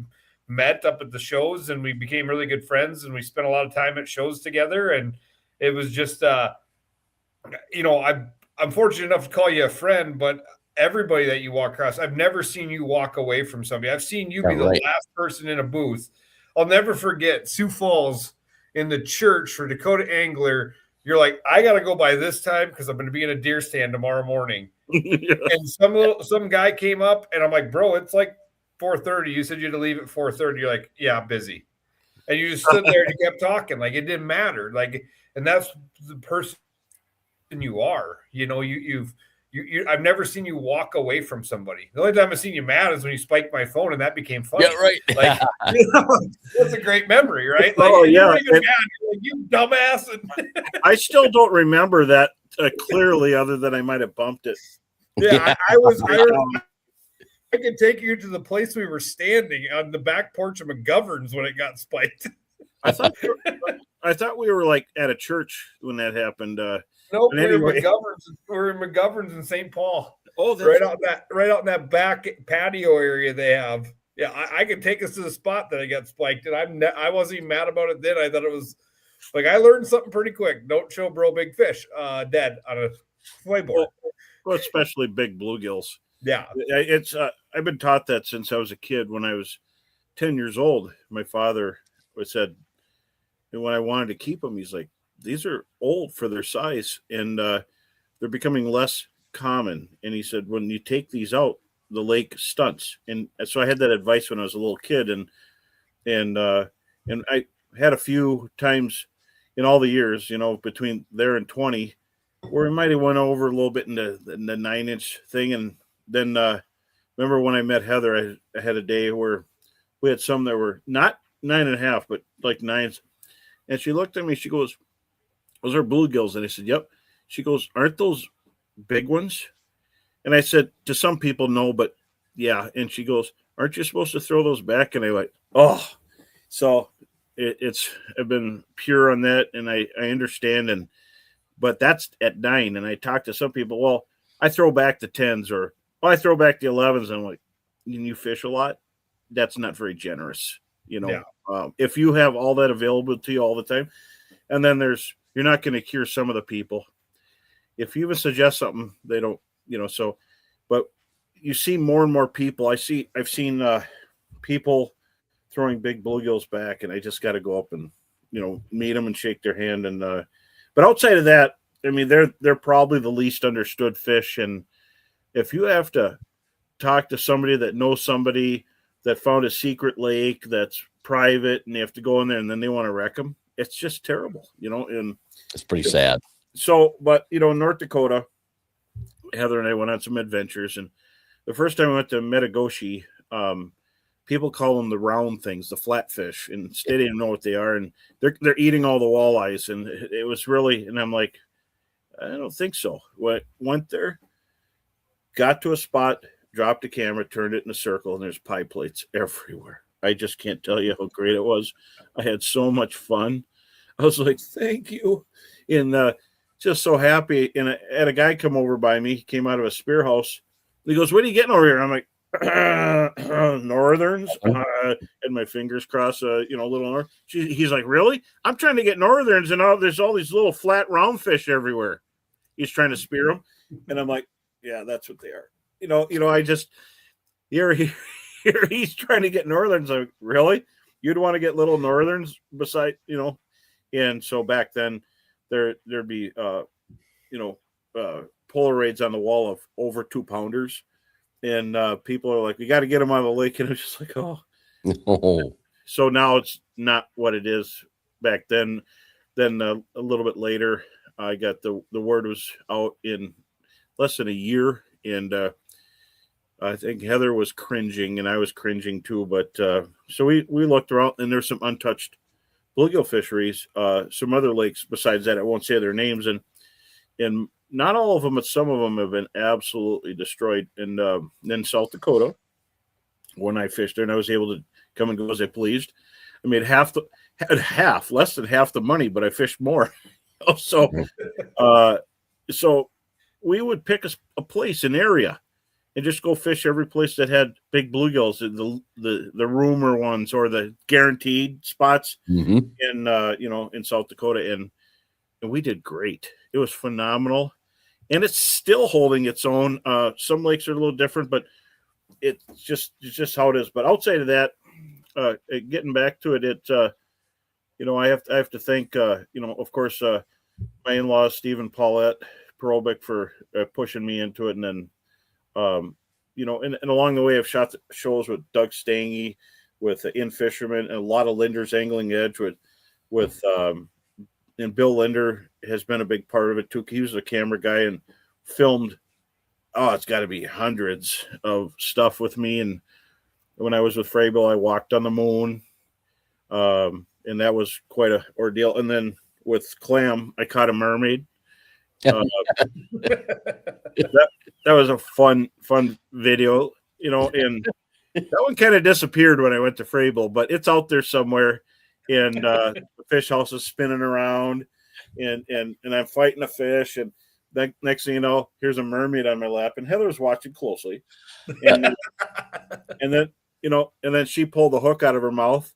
met up at the shows, and we became really good friends, and we spent a lot of time at shows together, and it was just I'm fortunate enough to call you a friend, but everybody that you walk across, I've never seen you walk away from somebody. I've seen you be the last person in a booth. I'll never forget Sioux Falls in the church for Dakota Angler. You're like, I got to go by this time because I'm going to be in a deer stand tomorrow morning. Yeah. And some guy came up, and I'm like, bro, it's like 4:30. You said you had to leave at 4:30. You're like, yeah, I'm busy. And you just stood there and you kept talking. Like, it didn't matter. Like, and that's the person you are. I've never seen you walk away from somebody. The only time I've seen you mad is when you spiked my phone, and that became funny. Yeah, right. Like, that's a great memory, right? Like, yeah, even mad, you're like, you dumbass. I still don't remember that clearly, other than I might have bumped it. Yeah, I could take you to the place we were standing on the back porch of McGovern's when it got spiked. I thought we were like at a church when that happened. Nope, we were in McGovern's in St. Paul. Oh, that's right out in that back patio area they have. Yeah, I could take us to the spot that I got spiked, and I wasn't even mad about it then. I thought it was like I learned something pretty quick. Don't show bro big fish dead on a playboard. Well, especially big bluegills. Yeah, it's I've been taught that since I was a kid. When I was 10 years old, my father said, and when I wanted to keep them, he's like, these are old for their size, and they're becoming less common. And he said, when you take these out, the lake stunts. And so I had that advice when I was a little kid, and I had a few times in all the years, between there and 20, where we might have went over a little bit in the 9-inch thing. And then remember when I met Heather, I had a day where we had some that were not 9.5, but like 9s. And she looked at me, she goes, those are bluegills. And I said, yep. She goes, aren't those big ones? And I said, to some people, no, but yeah. And she goes, aren't you supposed to throw those back? And I like, oh, so I've been pure on that. And I understand. But that's at 9. And I talk to some people, well, I throw back the 10s, or I throw back the 11s. And I'm like, you fish a lot? That's not very generous. Yeah. If you have all that available to you all the time, and then you're not going to cure some of the people. If you even suggest something, they don't, so, but you see more and more people. I've seen people throwing big bluegills back, and I just got to go up and, meet them and shake their hand. And, but outside of that, I mean, they're probably the least understood fish. And if you have to talk to somebody that knows somebody that found a secret lake that's private, and they have to go in there and then they want to wreck them, it's just terrible, and it's pretty sad. So, but North Dakota, Heather and I went on some adventures, and the first time I went to Metagoshi, people call them the round things, the flatfish, and they didn't know what they are, and they're eating all the walleyes, and it was really, and I'm like, I don't think so. Went there, got to a spot, dropped the camera, turned it in a circle, and there's pie plates everywhere. I just can't tell you how great it was. I had so much fun. I was like, thank you. And just so happy. And I had a guy come over by me. He came out of a spear house. He goes, what are you getting over here? And I'm like, Northerns. And my fingers crossed, little north. He's like, really? I'm trying to get Northerns, and there's all these little flat round fish everywhere. He's trying to spear them. And I'm like, yeah, that's what they are. I just, here he's trying to get Northerns. I'm like, really? You'd want to get little Northerns beside, And so back then there'd be, Polaroids on the wall of over 2-pounders. And people are like, we got to get them out of the lake. And it's just like, oh. Oh. So now it's not what it is back then. Then a little bit later, I got the word was out in less than a year. And I think Heather was cringing and I was cringing too. But so we looked around, and there's some untouched bluegill fisheries, some other lakes besides that. I won't say their names. And not all of them, but some of them have been absolutely destroyed. And then South Dakota, when I fished there, and I was able to come and go as I pleased. I made less than half the money, but I fished more. So we would pick a place, an area, and just go fish every place that had big bluegills, the rumor ones or the guaranteed spots in South Dakota. And we did great. It was phenomenal. And it's still holding its own. Some lakes are a little different, but it's just how it is. But outside of that, getting back to it, I have to thank, of course, my in-laws, Steve and Paulette Perobic, for pushing me into it. And then, and along the way, I've shot shows with Doug Stange, with In Fisherman, and a lot of Linder's Angling Edge with and Bill Linder has been a big part of it too. He was a camera guy and filmed, it's got to be hundreds of stuff with me. And when I was with Frabel, I walked on the moon, and that was quite an ordeal. And then with Clam, I caught a mermaid. That was a fun video, and that one kind of disappeared when I went to Frabel, but it's out there somewhere. And the fish house is spinning around, and I'm fighting a fish, and then next thing you know, here's a mermaid on my lap, and Heather's watching closely, and then she pulled the hook out of her mouth,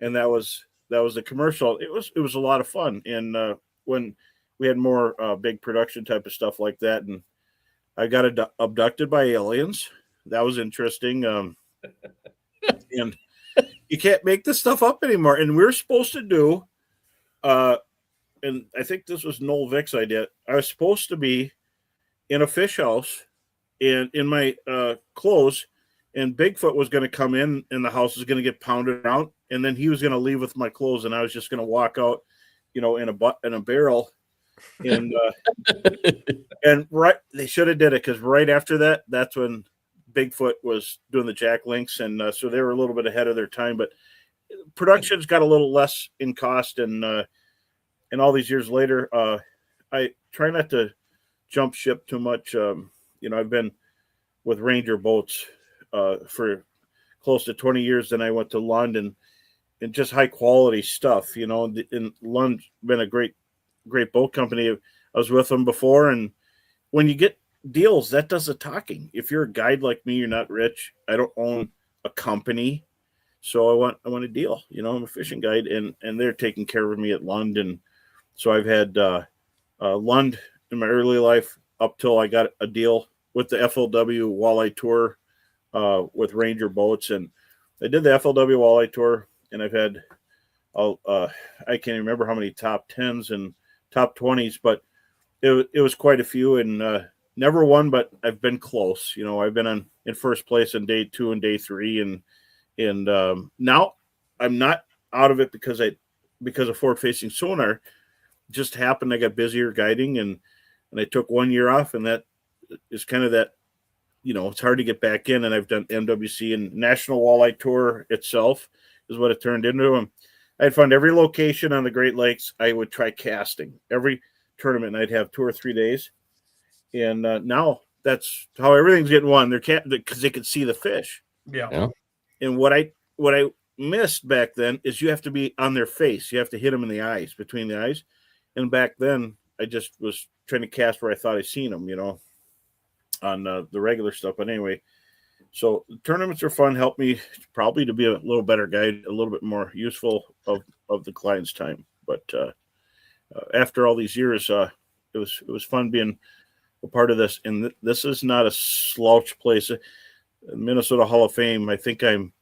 and that was the commercial. It was a lot of fun, and when we had more big production type of stuff like that, and I got abducted by aliens. That was interesting, and you can't make this stuff up anymore. And we were supposed to do, and I think this was Noel Vick's idea. I was supposed to be in a fish house and in my clothes, and Bigfoot was going to come in, and the house was going to get pounded out, and then he was going to leave with my clothes, and I was just going to walk out, in a barrel. And and they should have did it, because right after that, that's when Bigfoot was doing the Jack Links, and so they were a little bit ahead of their time. But production's got a little less in cost, and all these years later, I try not to jump ship too much. I've been with Ranger boats for close to 20 years. Then I went to London, and just high quality stuff. And Lund's been a great boat company. I was with them before, and when you get deals, that does the talking. If you're a guide like me, you're not rich. I don't own a company, so I want a deal. I'm a fishing guide, and they're taking care of me at Lund. And so I've had Lund in my early life up till I got a deal with the FLW Walleye Tour with Ranger boats, and I did the FLW Walleye Tour, and I've had I can't remember how many top 10s and top 20s, but it was quite a few, and never won, but I've been close. I've been in first place in day 2 and day 3, and now I'm not out of it because of forward facing sonar. It just happened I got busier guiding, and I took 1 year off, and that is kind of that it's hard to get back in. And I've done MWC and National Walleye Tour itself is what it turned into. And I'd find every location on the Great Lakes. I would try casting every tournament. And I'd have 2 or 3 days. And now that's how everything's getting won. Because they could see the fish. Yeah. And what I missed back then is you have to be on their face. You have to hit them in the eyes, between the eyes. And back then, I just was trying to cast where I thought I seen them, on the regular stuff. But anyway, so tournaments are fun. Help me probably to be a little better guide, a little bit more useful of the client's time. But after all these years, it was fun being a part of this. And this is not a slouch place. Minnesota Hall of Fame. I think I'm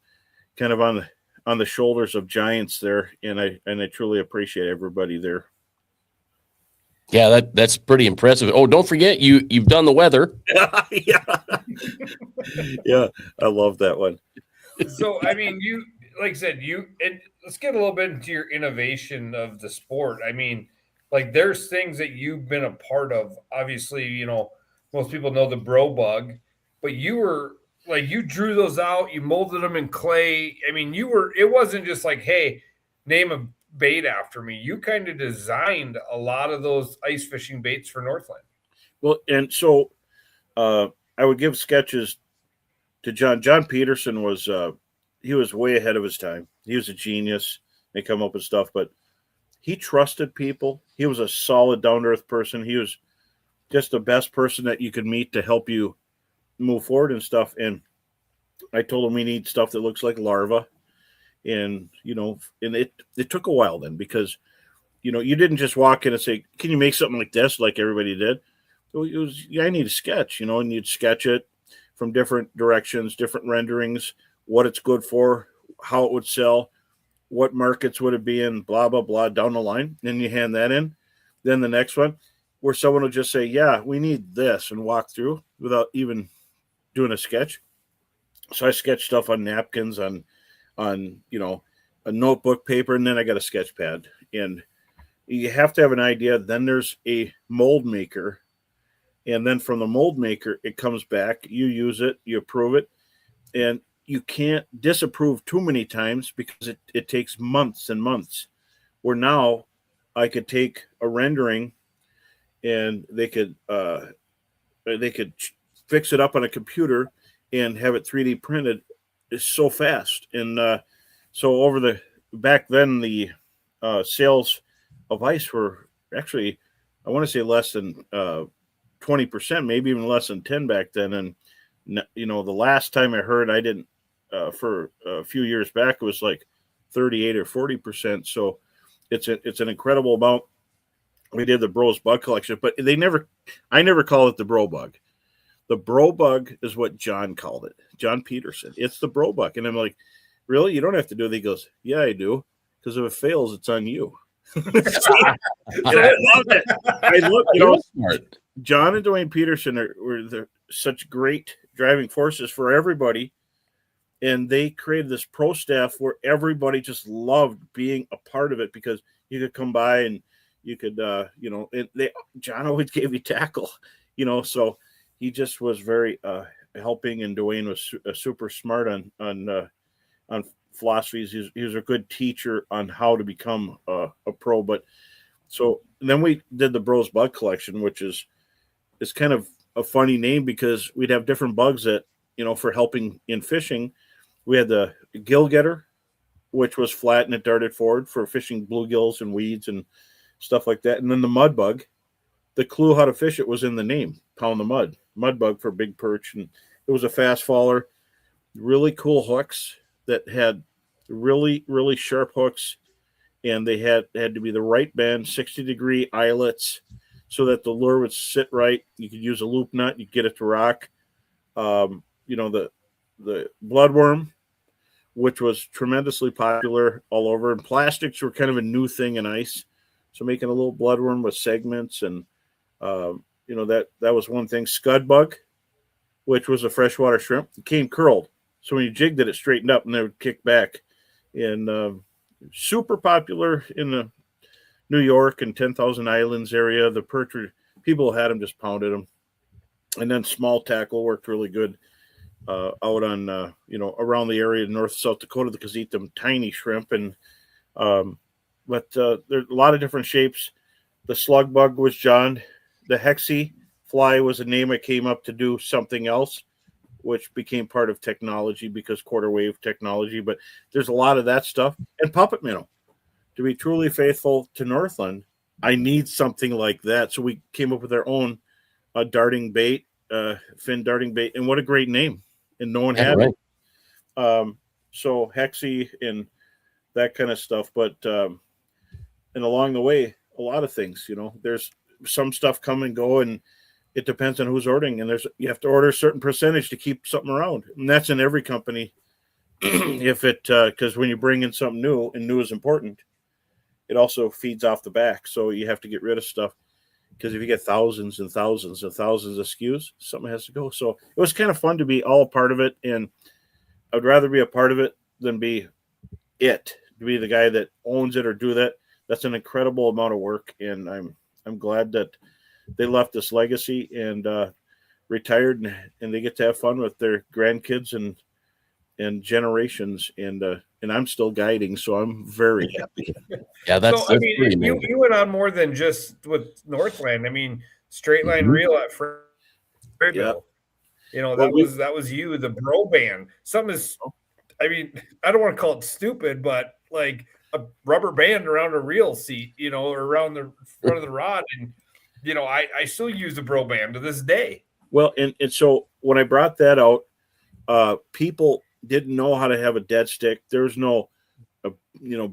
kind of on the shoulders of giants there, and I truly appreciate everybody there. Yeah, that's pretty impressive. Oh, don't forget you've done the weather. Yeah, I love that one. So I mean, you like I said, let's get a little bit into your innovation of the sport. I mean, like there's things that you've been a part of. Obviously, most people know the bro bug, but you were like you drew those out, you molded them in clay. I mean, it wasn't just like, hey, name a bait after me. You kind of designed a lot of those ice fishing baits for Northland. Well, and so I would give sketches to John. John Peterson was he was way ahead of his time. He was a genius. They come up with stuff, but he trusted people. He was a solid, down-to-earth person. He was just the best person that you could meet to help you move forward and stuff. And I told him we need stuff that looks like larva. And, and it took a while then because, you didn't just walk in and say, can you make something like this? Like everybody did. It was, I need a sketch, and you'd sketch it from different directions, different renderings, what it's good for, how it would sell, what markets would it be in, blah, blah, blah, down the line. Then you hand that in. Then the next one where someone will just say, yeah, we need this and walk through without even doing a sketch. So I sketched stuff on napkins, on a notebook paper, and then I got a sketch pad. And you have to have an idea. Then there's a mold maker. And then from the mold maker, it comes back. You use it, you approve it. And you can't disapprove too many times because it takes months and months. Where now I could take a rendering and they could fix it up on a computer and have it 3D printed. Is so fast. And so back then the sales of ice were actually, I want to say less than 20%, maybe even less than 10 back then. And the last time I heard, I didn't for a few years back, it was like 38 or 40%. So it's an incredible amount. We did the Bros Bug collection, but I never called it the Bro Bug. The bro bug is what John called it. John Peterson. It's the bro bug. And I'm like, really? You don't have to do it. He goes, yeah, I do. Because if it fails, it's on you. I love it. John and Dwayne Peterson were such great driving forces for everybody. And they created this pro staff where everybody just loved being a part of it because you could come by and you could, John always gave you tackle, so he just was very helping, and Dwayne was super smart on philosophies. He was a good teacher on how to become a pro. But so then we did the Bros Bug Collection, which is kind of a funny name because we'd have different bugs that, for helping in fishing. We had the gill getter, which was flat and it darted forward for fishing bluegills and weeds and stuff like that. And then the mud bug, the clue how to fish it was in the name, pound the mud bug for big perch. And it was a fast faller, really cool hooks that had really, really sharp hooks. And they had to be the right bend, 60-degree eyelets so that the lure would sit right. You could use a loop nut, you get it to rock. The bloodworm, which was tremendously popular all over. And plastics were kind of a new thing in ice. So making a little bloodworm with segments and, that was one thing. Scud bug, which was a freshwater shrimp, it came curled. So when you jigged it, it straightened up and they would kick back. And super popular in the New York and 10,000 Islands area. The perch, people had them, just pounded them. And then small tackle worked really good out on, around the area of North South Dakota, because eat them tiny shrimp. And but there's a lot of different shapes. The slug bug was John. The hexie fly was a name I came up to do something else, which became part of technology because quarter wave technology. But there's a lot of that stuff. And puppet minnow. To be truly faithful to Northland, I need something like that. So we came up with our own darting bait, fin darting bait. And what a great name. And no one had it. So hexie and that kind of stuff. But and along the way, a lot of things, there's some stuff come and go, and it depends on who's ordering. And you have to order a certain percentage to keep something around. And that's in every company. Because when you bring in something new, and new is important, it also feeds off the back. So you have to get rid of stuff, because if you get thousands and thousands and thousands of SKUs, something has to go. So it was kind of fun to be all a part of it. And I'd rather be a part of it than be to be the guy that owns it or do that. That's an incredible amount of work. And I'm glad that they left this legacy and retired, and they get to have fun with their grandkids and generations. And I'm still guiding, so I'm very happy. Yeah, that's. So, I mean, you went on more than just with Northland. I mean, Straight Line Reel at Freyville. Yeah. That was you, the bro band. I mean, I don't want to call it stupid, but like a rubber band around a reel seat, or around the front of the rod. And, I still use the bro band to this day. Well, and so when I brought that out, people didn't know how to have a dead stick. There was no,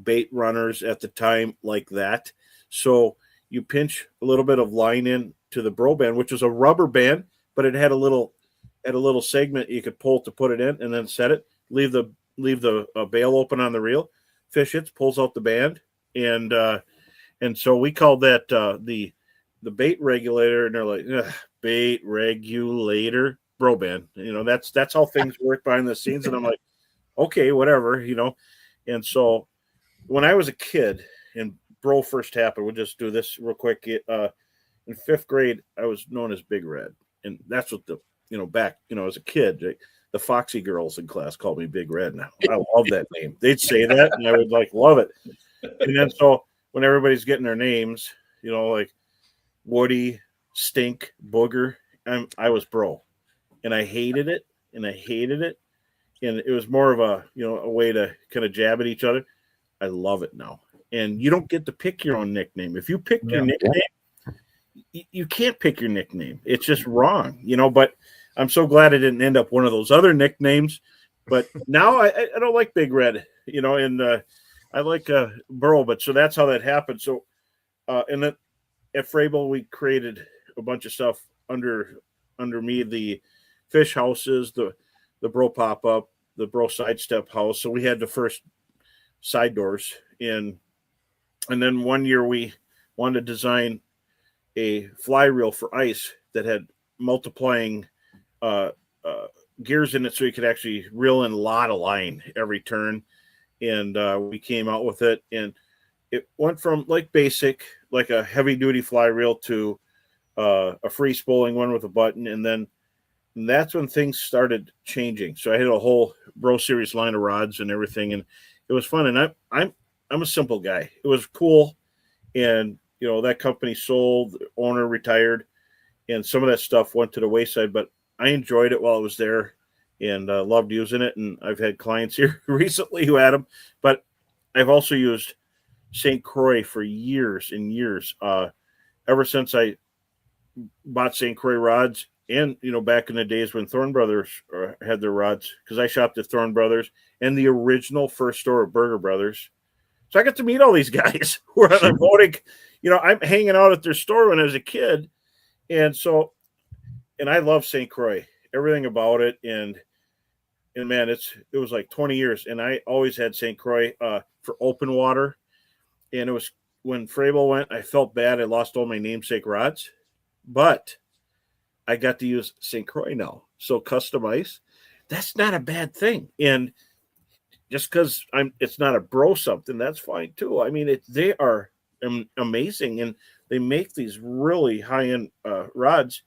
bait runners at the time like that. So you pinch a little bit of line in to the bro band, which was a rubber band, but it had a little segment you could pull to put it in, and then set it. Leave the bail open on the reel. Fish hits, pulls out the band, and so we called that the bait regulator. And they're like, bait regulator. Bro band, that's how things work behind the scenes. And I'm like, okay, whatever, And so when I was a kid and bro first happened, we'll just do this real quick. In fifth grade, I was known as Big Red, and that's what back as a kid, the Foxy girls in class called me Big Red. Now I love that name. They'd say that, and I would love it. And then so when everybody's getting their names, like Woody, Stink, Booger, I was bro. And I hated it, and it was more of a way to kind of jab at each other. I love it now. And you don't get to pick your own nickname. If you pick your nickname, you can't pick your nickname. It's just wrong, but I'm so glad I didn't end up one of those other nicknames. But now I don't like Big Red, and I like Burl. But so that's how that happened. So and then at Freyville, we created a bunch of stuff under me, the fish houses, the bro pop-up, the bro sidestep house. So we had the first side doors in. And then one year we wanted to design a fly reel for ice that had multiplying gears in it, so you could actually reel in a lot of line every turn. And we came out with it, and it went from basic, like a heavy duty fly reel, to a free spooling one with a button. And that's when things started changing. So I had a whole Bro Series line of rods and everything, and it was fun. And I'm a simple guy. It was cool, and that company sold, the owner retired, and some of that stuff went to the wayside. But I enjoyed it while I was there, and loved using it. And I've had clients here recently who had them, but I've also used St. Croix for years and years. Ever since I bought St. Croix rods. And, back in the days when Thorn Brothers had their rods, because I shopped at Thorn Brothers and the original first store of Burger Brothers. So I got to meet all these guys who are on the voting. I'm hanging out at their store when I was a kid. And I love St. Croix, everything about it. And man, it was like 20 years. And I always had St. Croix for open water. And it was when Freyville went, I felt bad. I lost all my namesake rods, but I got to use St. Croix now. So custom ice, that's not a bad thing. And just because it's not a bro something, that's fine too. I mean, they are amazing, and they make these really high-end rods,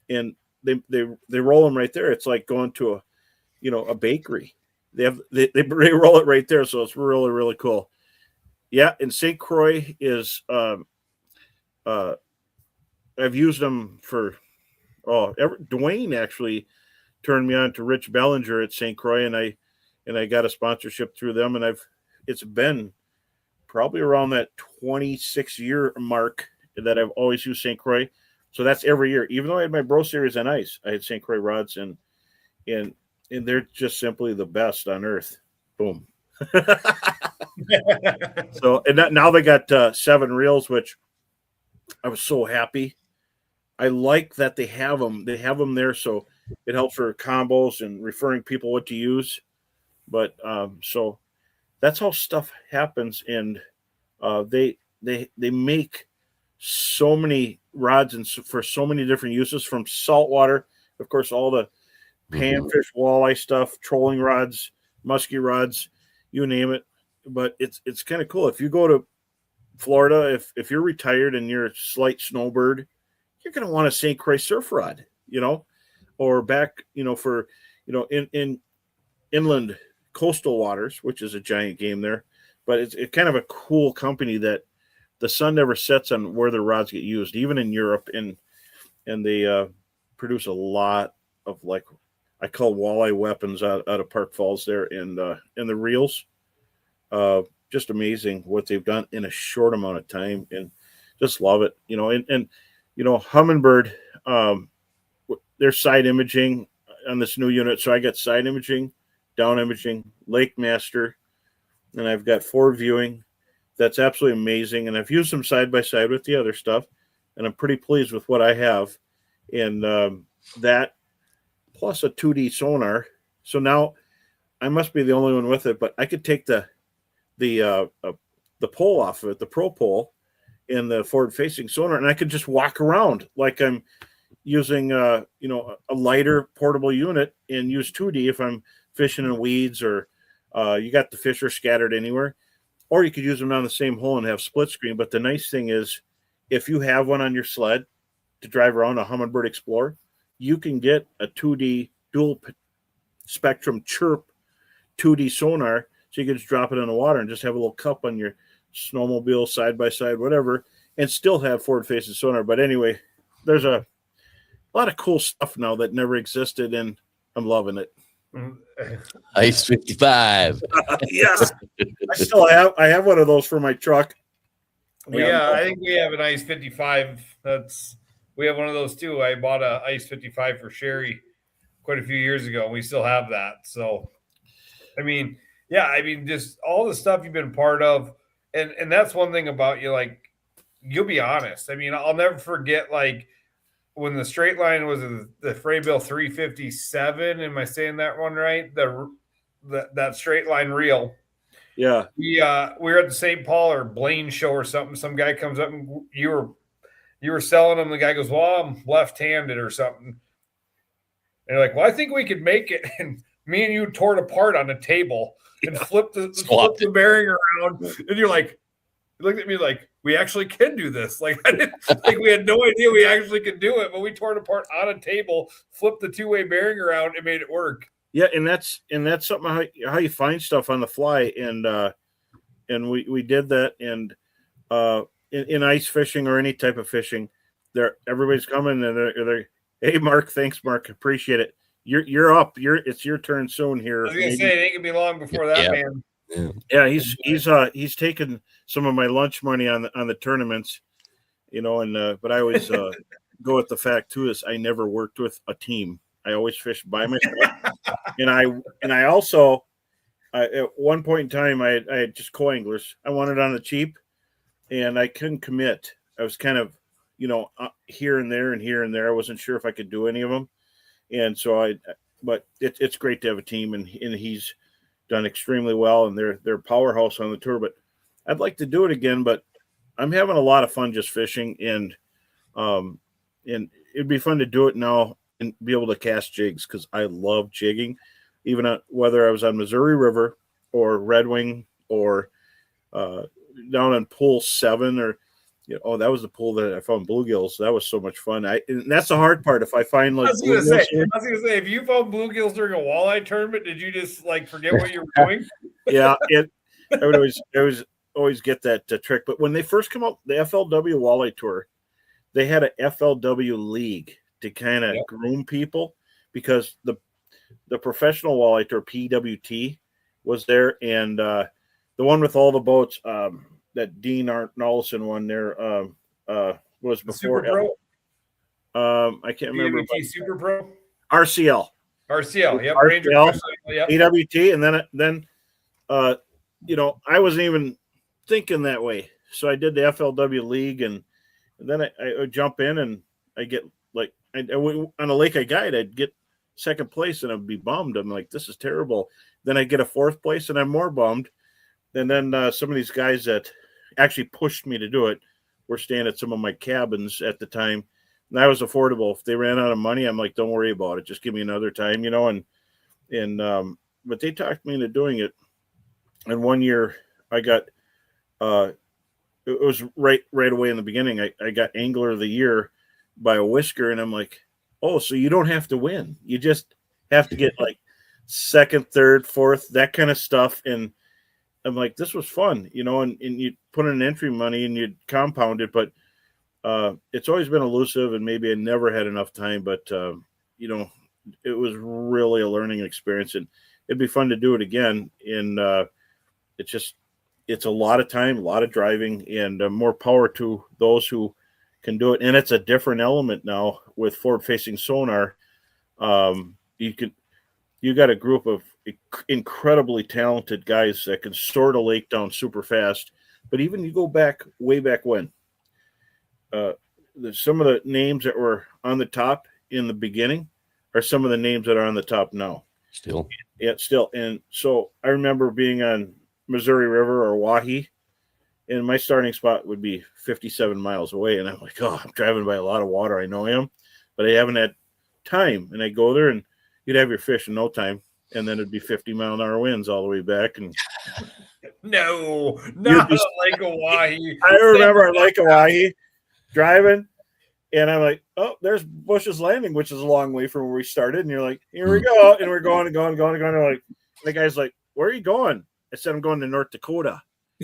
and they roll them right there. It's like going to a bakery. They roll it right there, so it's really, really cool. Yeah, and St. Croix is I've used them for Dwayne actually turned me on to Rich Bellinger at St. Croix, and I got a sponsorship through them, and it's been probably around that 26-year mark that I've always used St. Croix. So that's every year. Even though I had my Bro Series on ice, I had St. Croix rods, and they're just simply the best on earth. Boom. So now they got 7 reels, which I was so happy. I like that they have them. They have them there, so it helps for combos and referring people what to use. But so that's how stuff happens, and they make so many rods and for so many different uses, from saltwater, of course, all the panfish, walleye stuff, trolling rods, muskie rods, you name it. But it's kind of cool. If you go to Florida, if you're retired and you're a slight snowbird, you're going to want a St. Croix surf rod, or back, for, in inland coastal waters, which is a giant game there. But it's kind of a cool company that the sun never sets on where their rods get used, even in Europe. And they produce a lot of, like, I call walleye weapons out of Park Falls there, and the reels. Just amazing what they've done in a short amount of time, and just love it. And Humminbird, there's side imaging on this new unit. So I got side imaging, down imaging, Lake Master, and I've got forward viewing. That's absolutely amazing. And I've used them side by side with the other stuff, and I'm pretty pleased with what I have. And that plus a 2D sonar. So now I must be the only one with it, but I could take the pole off of it, the Pro pole, and the forward-facing sonar, and I could just walk around like I'm using a lighter portable unit, and use 2D if I'm fishing in weeds, or you got the fish are scattered anywhere, or you could use them on the same hole and have split screen. But the nice thing is, if you have one on your sled to drive around, a Humminbird Explorer, you can get a 2D dual spectrum chirp 2D sonar. So you can just drop it in the water and just have a little cup on your snowmobile, side by side, whatever, and still have forward facing sonar. But anyway, there's a lot of cool stuff now that never existed, and I'm loving it. Ice 55. Yes, I have one of those for my truck. Yeah, I think we have an Ice 55. We have one of those too. I bought a Ice 55 for Sherry quite a few years ago, and we still have that. So, just all the stuff you've been part of, and that's one thing about you. Like, you'll be honest. I'll never forget, like, when the straight line was the Fraybill 357. Am I saying that one right? That straight line reel. Yeah. We were at the St. Paul or Blaine show or something. Some guy comes up, and you were selling them. The guy goes, "Well, I'm left-handed," or something. And you're like, "Well, I think we could make it." And me and you tore it apart on a table and flipped the bearing around. And you're like, you looked at me like, we actually can do this. Like, we had no idea we actually could do it, but we tore it apart on a table, flipped the 2-way bearing around, and made it work. Yeah, and that's something how you find stuff on the fly, and we did that, and in ice fishing or any type of fishing, everybody's coming, and they're hey, Mark, thanks, Mark, appreciate it. You're up. It's your turn soon here. I was gonna say it ain't gonna be long before that, man. Yeah, he's taken some of my lunch money on the tournaments, and but I always go with the fact too is I never worked with a team. I always fished by myself, and I also at one point in time I had just co-anglers. I wanted on the cheap, and I couldn't commit. I was kind of here and there and here and there. I wasn't sure if I could do any of them, and so but it's great to have a team, and he's done extremely well, and they're powerhouse on the tour. But I'd like to do it again, but I'm having a lot of fun just fishing, and it'd be fun to do it now and be able to cast jigs, because I love jigging, even whether I was on Missouri River or Red Wing or down on Pool 7, or that was the pool that I found bluegills. That was so much fun. And that's the hard part. If I find like, I was gonna say, if you found bluegills during a walleye tournament, did you just like forget what you were doing? Yeah, I would always get that trick. But when they first come out, the FLW Walleye Tour, they had a FLW league to kind of groom people, because the professional Walleye Tour, PWT, was there, and the one with all the boats that Dean Arnoldson won there was before. Super Pro? I can't remember. PWT Super Pro? RCL. RCL, yep. RCL, yep. PWT, and then I wasn't even thinking that way. So I did the FLW league, and then I would jump in, and I get like on a lake I guide, I'd get second place, and I'd be bummed. I'm like, this is terrible. Then I get a fourth place, and I'm more bummed. And then some of these guys that actually pushed me to do it were staying at some of my cabins at the time, and that was affordable. If they ran out of money, I'm like, don't worry about it. Just give me another time, and but they talked me into doing it. And one year I got, it was right away in the beginning, I got Angler of the Year by a whisker. And I'm like, oh, so you don't have to win. You just have to get like second, third, fourth, that kind of stuff. And I'm like, this was fun, and you put in entry money and you'd compound it. But it's always been elusive, and maybe I never had enough time. But, it was really a learning experience, and it'd be fun to do it again. And it's a lot of time, a lot of driving, and more power to those who can do it. And it's a different element now with forward-facing sonar. You got a group of incredibly talented guys that can sort a lake down super fast. But even you go back way back when, some of the names that were on the top in the beginning are some of the names that are on the top now. Still. Yeah, still. And so I remember being on Missouri River or Wahi, and my starting spot would be 57 miles away. And I'm like, oh, I'm driving by a lot of water. I know I am, but I haven't had time. And I go there, and you'd have your fish in no time. And then it'd be 50-mile-an-hour winds all the way back. And no, not Lake Hawaii. I remember Lake Hawaii driving, and I'm like, oh, there's Bush's Landing, which is a long way from where we started. And you're like, here we go. And we're going and going and going and going. And like, the guy's like, where are you going? I said, I'm going to North Dakota.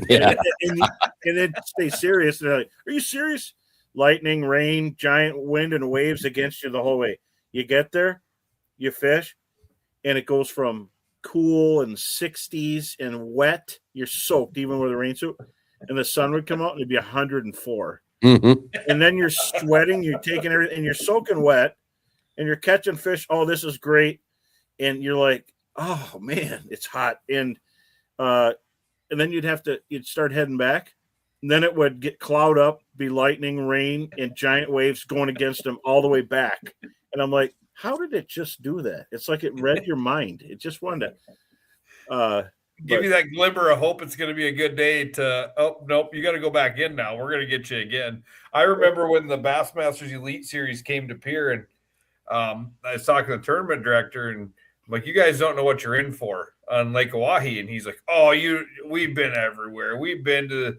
Yeah. and then stay serious. And they're like, are you serious? Lightning, rain, giant wind, and waves against you the whole way. You get there, you fish, and it goes from cool and 60s and wet. You're soaked even with a rain suit. And the sun would come out and it'd be 104. Mm-hmm. And then you're sweating, you're taking everything, and you're soaking wet, and you're catching fish. Oh, this is great. And you're like, oh man, it's hot. And then you'd start heading back. And then it would get cloud up, be lightning, rain, and giant waves going against them all the way back. And I'm like, how did it just do that? It's like it read your mind. It just wanted to give you that glimmer of hope it's going to be a good day oh, nope, you got to go back in now. We're going to get you again. I remember when the Bassmasters Elite Series came to Pier, and I was talking to the tournament director, and I'm like, you guys don't know what you're in for on Lake Oahe. And he's like, oh, we've been everywhere. We've been to,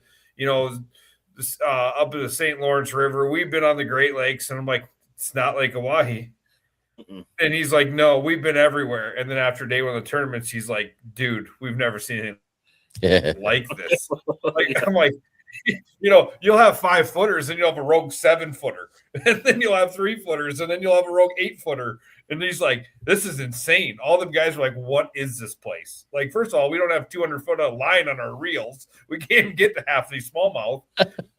up to the St. Lawrence River. We've been on the Great Lakes. And I'm like, it's not Lake Oahe. Mm-mm. And he's like, no, we've been everywhere. And then after day one of the tournaments, he's like, dude, we've never seen anything like this. I'm like, you'll have 5-footers, and you'll have a rogue 7-footer, and then you'll have 3-footers, and then you'll have a rogue 8-footer. And he's like, this is insane. All the guys were like, what is this place? Like, first of all, we don't have 200-foot of line on our reels. We can't get to half these smallmouth.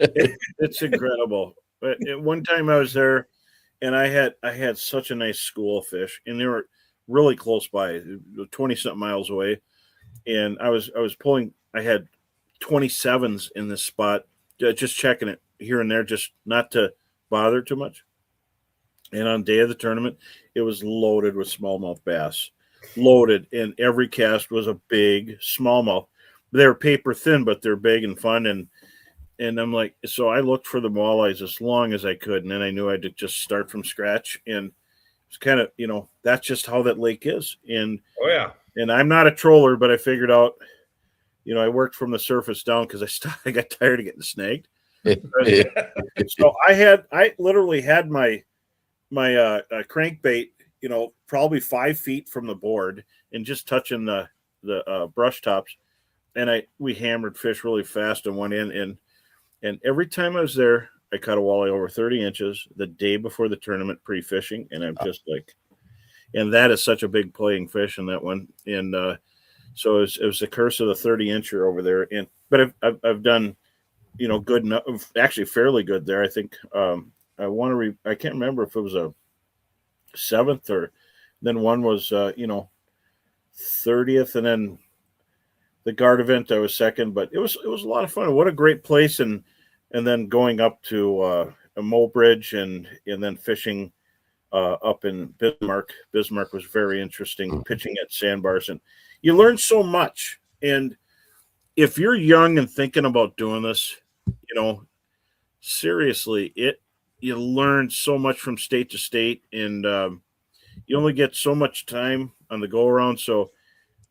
It's incredible. But one time I was there, and I had such a nice school of fish, and they were really close by, 20-something miles away. And I was pulling, I had 27s in this spot, just checking it here and there, just not to bother too much. And on day of the tournament, it was loaded with smallmouth bass, loaded, and every cast was a big smallmouth. They were paper thin, but they're big and fun. And I'm like, so I looked for the walleyes as long as I could, and then I knew I had to just start from scratch. And it's kind of, that's just how that lake is. And oh yeah, and I'm not a troller, but I figured out, I worked from the surface down because I got tired of getting snagged. So I literally had my crankbait, probably 5 feet from the board and just touching the brush tops, and we hammered fish really fast and went in, and every time I was there, I caught a walleye over 30 inches the day before the tournament pre-fishing, and I'm just like, and that is such a big playing fish in that one, and so it was the curse of the 30-incher over there, but I've done, good enough, actually fairly good there. I think I can't remember if it was a 7th or then one was 30th, and then the guard event I was 2nd, but it was a lot of fun. What a great place, and then going up to a Mobridge and then fishing up in Bismarck. Bismarck was very interesting, pitching at sandbars, and you learn so much. And if you're young and thinking about doing this, seriously, you learn so much from state to state, and you only get so much time on the go around. So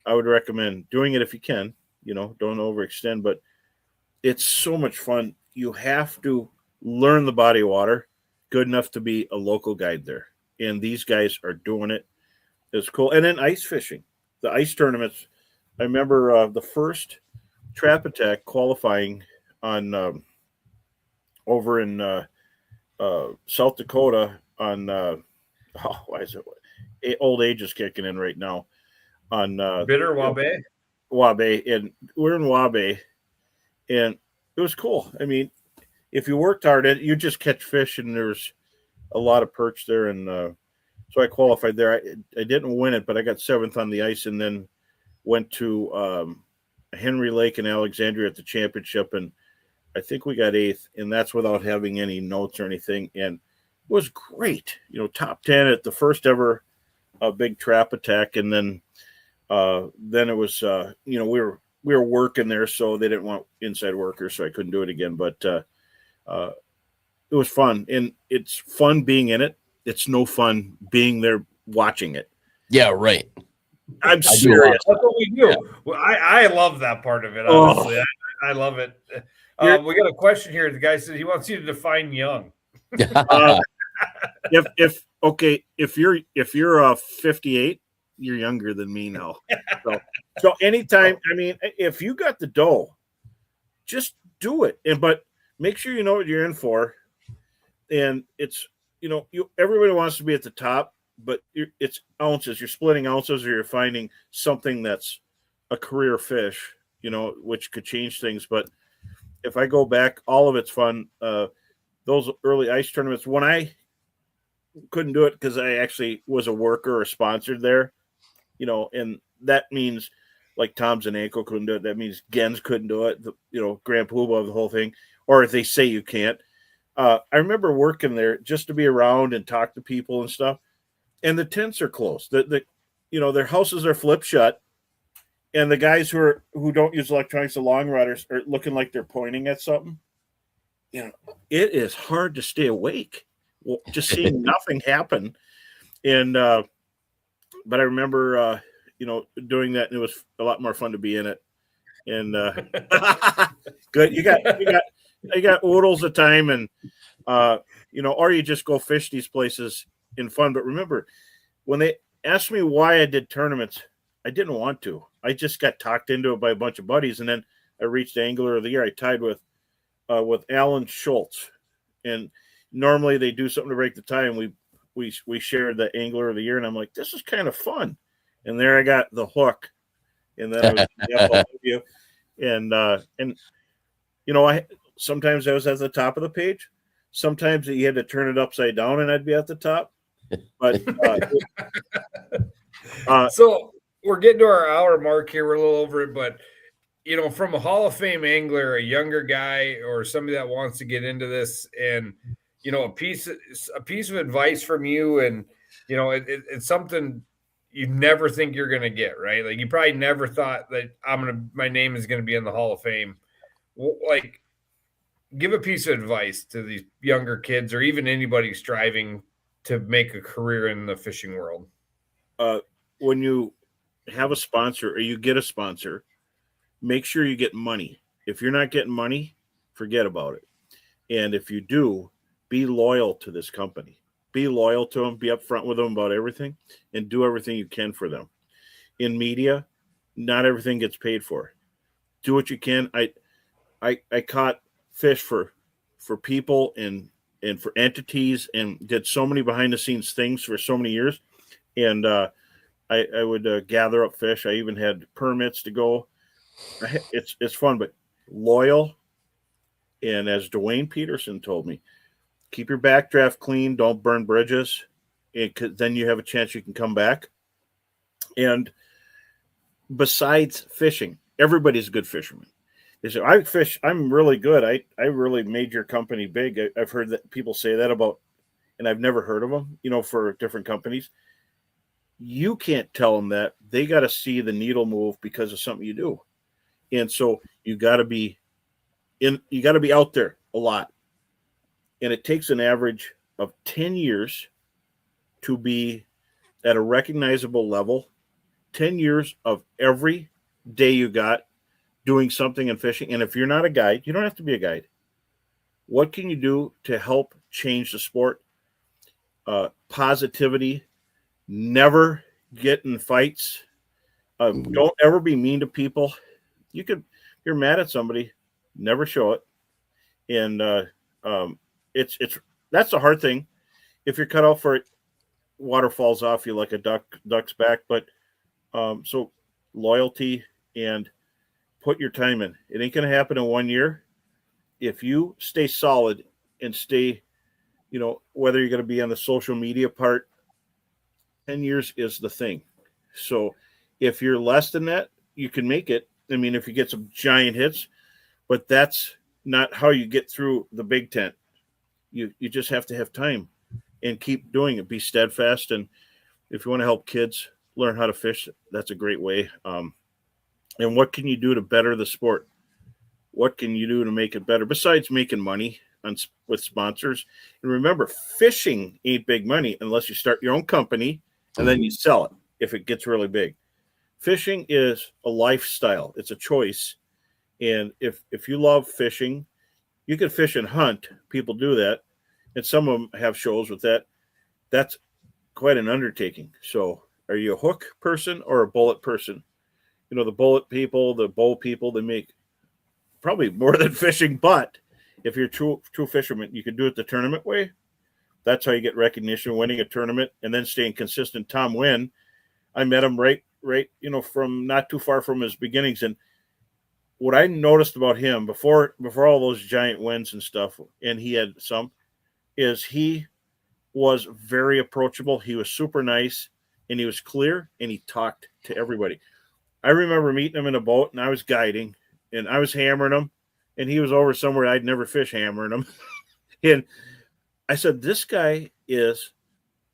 I would recommend doing it if you can. Don't overextend, but it's so much fun. You have to learn the body of water good enough to be a local guide there, and these guys are doing it. It's cool. And then ice fishing, the ice tournaments. I remember the first Trap Attack qualifying on over in South Dakota on why is it old age is kicking in right now on Bitter Wabe, and we're in Wabe, and it was cool. I mean, if you worked hard at it, you just catch fish, and there's a lot of perch there, and so I qualified there. I didn't win it, but I got 7th on the ice, and then went to Henry Lake in Alexandria at the championship, and I think we got 8th, and that's without having any notes or anything, and it was great. Top 10 at the first ever big Trap Attack, and then it was we were working there, so they didn't want inside workers, so I couldn't do it again. But it was fun, and it's fun being in it. It's no fun being there watching it. Yeah, right. I'm serious. That's what we do. Yeah. Well, I love that part of it. Honestly, I love it. We got a question here. The guy says he wants you to define young. If you're 58, you're younger than me now. So anytime, I mean, if you got the dough, just do it. But make sure you know what you're in for. And it's, everybody wants to be at the top, but it's ounces. You're splitting ounces, or you're finding something that's a career fish, which could change things. But if I go back, all of it's fun. Those early ice tournaments, when I couldn't do it because I actually was a worker or sponsored there, and that means like Tom's and Ankle couldn't do it. That means Gens couldn't do it. Grand Poobah, the whole thing, or if they say you can't. I remember working there just to be around and talk to people and stuff. And the tents are closed. Their houses are flipped shut, and the guys who don't use electronics, the long riders, are looking like they're pointing at something. It is hard to stay awake, just seeing nothing happen. And but I remember doing that, and it was a lot more fun to be in it. And good, you got oodles of time, and or you just go fish these places in fun. But remember, when they asked me why I did tournaments, I didn't want to. I just got talked into it by a bunch of buddies, and then I reached Angler of the Year. I tied with Alan Schultz, and normally they do something to break the tie, and we shared the Angler of the Year, and I'm like, this is kind of fun. And there I got the hook, and then I was and I sometimes I was at the top of the page. Sometimes you had to turn it upside down, and I'd be at the top. But so we're getting to our hour mark here. We're a little over it, but from a Hall of Fame angler, a younger guy, or somebody that wants to get into this, and a piece of advice from you, and it's something you never think you're gonna get, right? Like you probably never thought that my name is gonna be in the Hall of Fame. Like, give a piece of advice to these younger kids, or even anybody striving to make a career in the fishing world. When you have a sponsor, or you get a sponsor, make sure you get money. If you're not getting money, forget about it. And if you do, be loyal to this company. Be loyal to them. Be upfront with them about everything, and do everything you can for them. In media, not everything gets paid for. Do what you can. I caught fish for people and for entities, and did so many behind the scenes things for so many years. And I would gather up fish. I even had permits to go. It's fun, but loyal. And as Dwayne Peterson told me, keep your backdraft clean. Don't burn bridges. Then you have a chance you can come back. And besides fishing, everybody's a good fisherman. They say, I fish, I'm really good. I really made your company big. I've heard that people say that about, and I've never heard of them, for different companies. You can't tell them that. They got to see the needle move because of something you do. And so you got to be out there a lot. And it takes an average of 10 years to be at a recognizable level. 10 years of every day you got doing something in fishing. And if you're not a guide, you don't have to be a guide. What can you do to help change the sport? Positivity. Never get in fights. Don't ever be mean to people. You're mad at somebody, never show it. And that's the hard thing. If you're cut out for it, water falls off you like a duck's back. But so loyalty and put your time in. It ain't going to happen in 1 year. If you stay solid and stay, whether you're going to be on the social media part, 10 years is the thing. So if you're less than that, you can make it. I mean, if you get some giant hits, but that's not how you get through the big tent. You just have to have time and keep doing it. Be steadfast. And if you want to help kids learn how to fish, that's a great way. And what can you do to better the sport? What can you do to make it better besides making money with sponsors? And remember, fishing ain't big money unless you start your own company and then you sell it if it gets really big. Fishing is a lifestyle. It's a choice. And if you love fishing, you can fish and hunt. People do that. And some of them have shows with that. That's quite an undertaking. So are you a hook person or a bullet person? The bullet people, the bow people, they make probably more than fishing. But if you're a true fisherman, you can do it the tournament way. That's how you get recognition, winning a tournament, and then staying consistent. Tom Wynn, I met him right, from not too far from his beginnings. And what I noticed about him before all those giant wins and stuff, and he had some, is he was very approachable. He was super nice, and he was clear, and he talked to everybody. I remember meeting him in a boat, and I was guiding, and I was hammering him, and he was over somewhere I'd never fish hammering him. And I said, this guy is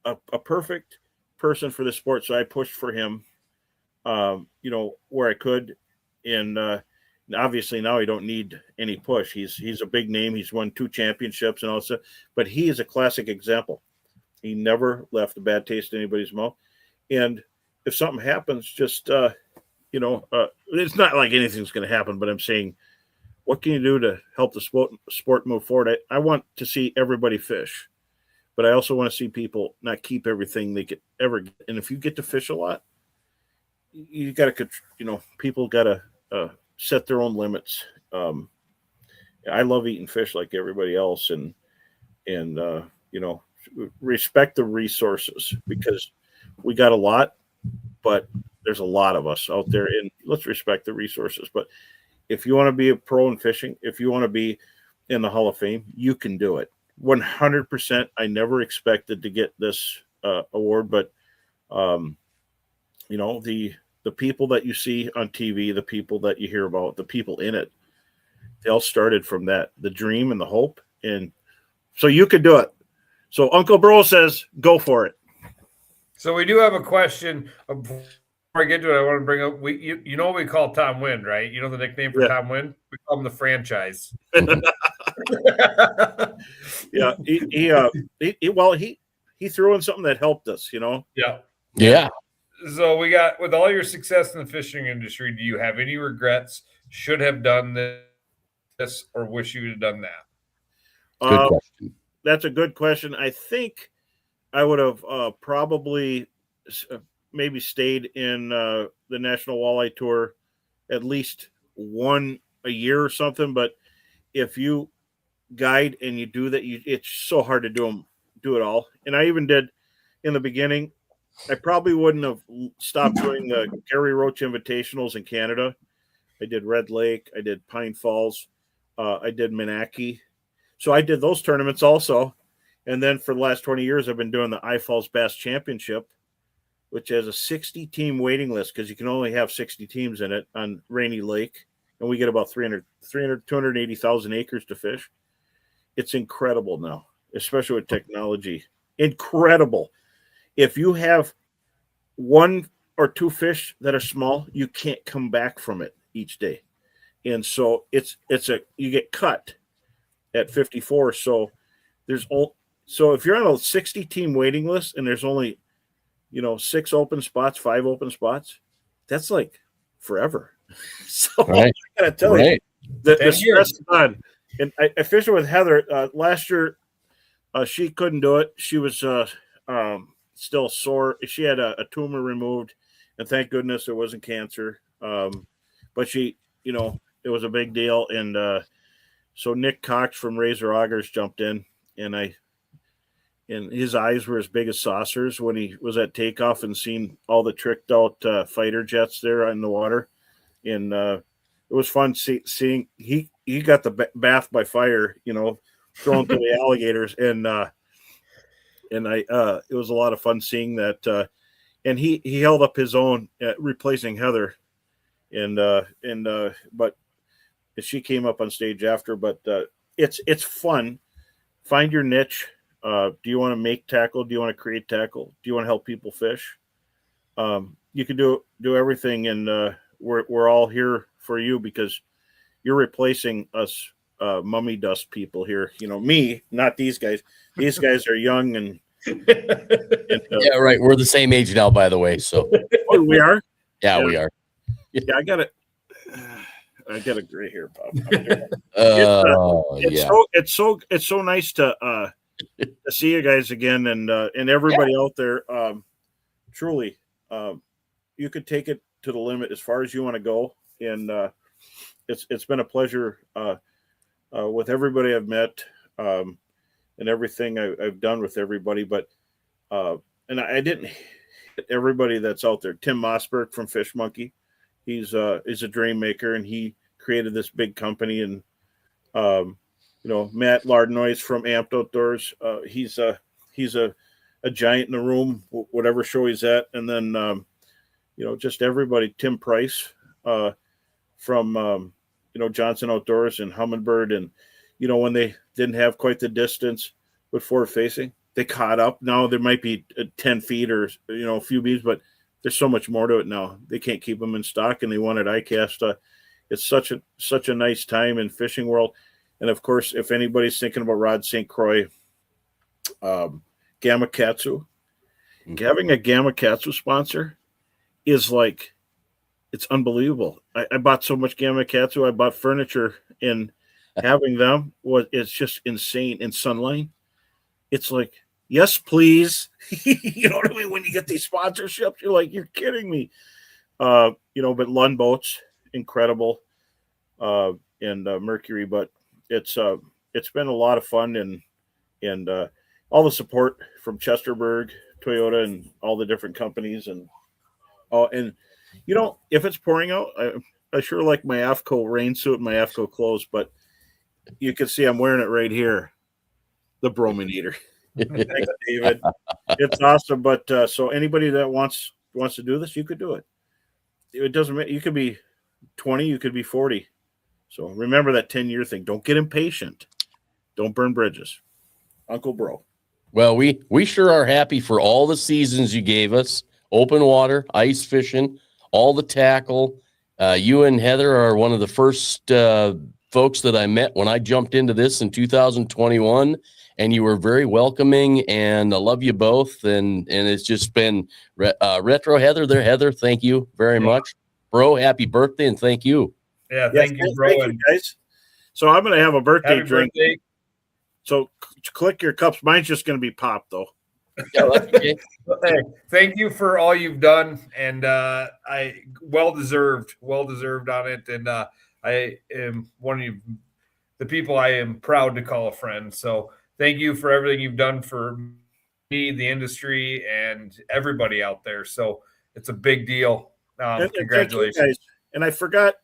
a perfect person for the sport. So I pushed for him, where I could. And obviously now he don't need any push. He's a big name. He's won 2 championships and all that, but he is a classic example. He never left a bad taste in anybody's mouth. And if something happens, just, it's not like anything's going to happen, but I'm saying, what can you do to help the sport move forward? I want to see everybody fish, but I also want to see people not keep everything they could ever get. And if you get to fish a lot, you got to, people got to set their own limits. I love eating fish like everybody else, and respect the resources, because we got a lot, but there's a lot of us out there, and let's respect the resources. But if you want to be a pro in fishing, if you want to be in the Hall of Fame, you can do it. 100%. I never expected to get this award, but the people that you see on TV, the people that you hear about, the people in it, they all started from that, the dream and the hope. And so you could do it. So Uncle Bro says, go for it. So we do have a question. Before I get to it, I want to bring up, you know what we call Tom Wynn, right? You know the nickname for Tom Wynn? We call him the franchise. Yeah, he threw in something that helped us, Yeah. So we got, with all your success in the fishing industry, do you have any regrets? Should have done this, or wish you would have done that? Good question. That's a good question. I think I would have probably maybe stayed in the National Walleye Tour at least one a year or something. But if you guide and you do that, it's so hard to do it all. And I even did in the beginning. I probably wouldn't have stopped doing the Gary Roach Invitationals in Canada. I did Red Lake. I did Pine Falls. I did Menaki. So I did those tournaments also. And then for the last 20 years, I've been doing the I-Falls Bass Championship, which has a 60-team waiting list because you can only have 60 teams in it on Rainy Lake. And we get about 280,000 acres to fish. It's incredible now, especially with technology. Incredible. If you have one or two fish that are small, you can't come back from it each day. And so you get cut at 54. So if you're on a 60-team waiting list and there's only 6 open spots, 5 open spots, that's like forever. So right. I gotta tell you, the stress is on. And I fished with Heather last year. She couldn't do it. She was still sore. She had a tumor removed, and thank goodness it wasn't cancer. But she, it was a big deal. And so Nick Cox from Razor Augers jumped in, and his eyes were as big as saucers when he was at takeoff and seen all the tricked out fighter jets there in the water. And it was fun seeing he got the bath by fire, thrown to the alligators. And it was a lot of fun seeing that. And he held up his own replacing Heather. But she came up on stage after, but it's fun. Find your niche. Do you want to make tackle? Do you want to create tackle? Do you want to help people fish? You can do everything, and we're all here for you because you're replacing us mummy dust people here. Me, not these guys. These guys are young and yeah, right. We're the same age now, by the way. So oh, we are. Yeah, we are. Yeah, I got a gray hair, Bob. It's so nice to see you guys again, and everybody out there. Truly, you could take it to the limit as far as you want to go, and it's been a pleasure with everybody I've met, and everything I've done with everybody. But and I didn't hit everybody that's out there. Tim Mossberg from Fish Monkey, he's a dream maker, and he created this big company. And Matt Lardnois from Amped Outdoors, he's a giant in the room, whatever show he's at. And then just everybody. Tim Price from Johnson Outdoors and Humminbird, and when they didn't have quite the distance with forward facing, they caught up. Now there might be 10 feet or a few beads, but there's so much more to it now. They can't keep them in stock, and they wanted ICAST. It's such a nice time in fishing world. And of course, if anybody's thinking about Rod St. Croix, Gamakatsu, having a Gamakatsu sponsor is like, it's unbelievable. I bought so much Gamakatsu. I bought furniture, and having them it's just insane. In Sunline, it's like, yes, please. You know what I mean? When you get these sponsorships, you're like, you're kidding me. But Lund Boats, incredible, and Mercury. But it's been a lot of fun, and all the support from Chesterberg, Toyota, and all the different companies, and if it's pouring out, I sure like my AFCO rain suit and my AFCO clothes, but you can see I'm wearing it right here, the Brominator. Thanks, David. It's awesome. But so anybody that wants to do this, you could do it. It doesn't matter. You could be 20, you could be 40. So remember that 10-year thing. Don't get impatient. Don't burn bridges. Uncle Bro. Well, we sure are happy for all the seasons you gave us. Open water, ice fishing, all the tackle. You and Heather are one of the first folks that I met when I jumped into this in 2021, and you were very welcoming, and I love you both. And it's just been retro Heather there. Heather, thank you very much. Bro, happy birthday, and thank you. Yeah, thank you, bro. Thank you, guys. So I'm going to have a birthday drink. So click your cups. Mine's just going to be pop, though. Yeah, that's okay. Hey, thank you for all you've done, and I well deserved on it. And I am one of the people I am proud to call a friend. So thank you for everything you've done for me, the industry, and everybody out there. So it's a big deal. Congratulations. Thank you, guys. And I forgot,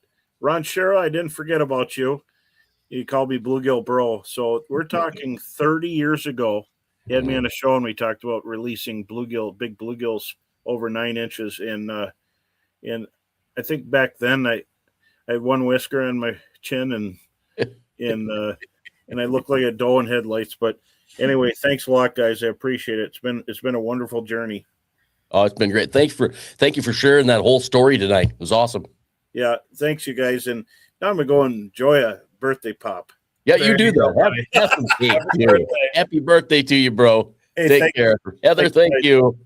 Ron Sherrill, I didn't forget about you. You called me Bluegill Bro. So we're talking 30 years ago. He had me on a show, and we talked about releasing big bluegills over 9 inches. And I think back then I had one whisker on my chin, and I looked like a doe in headlights. But anyway, thanks a lot, guys. I appreciate it. It's been a wonderful journey. Oh, it's been great. Thank you for sharing that whole story tonight. It was awesome. Yeah, thanks, you guys. And now I'm gonna go and enjoy a birthday pop. Yeah, you do that. Have some cake, too. Happy birthday to you, bro. Hey, Take care. Heather, thank you.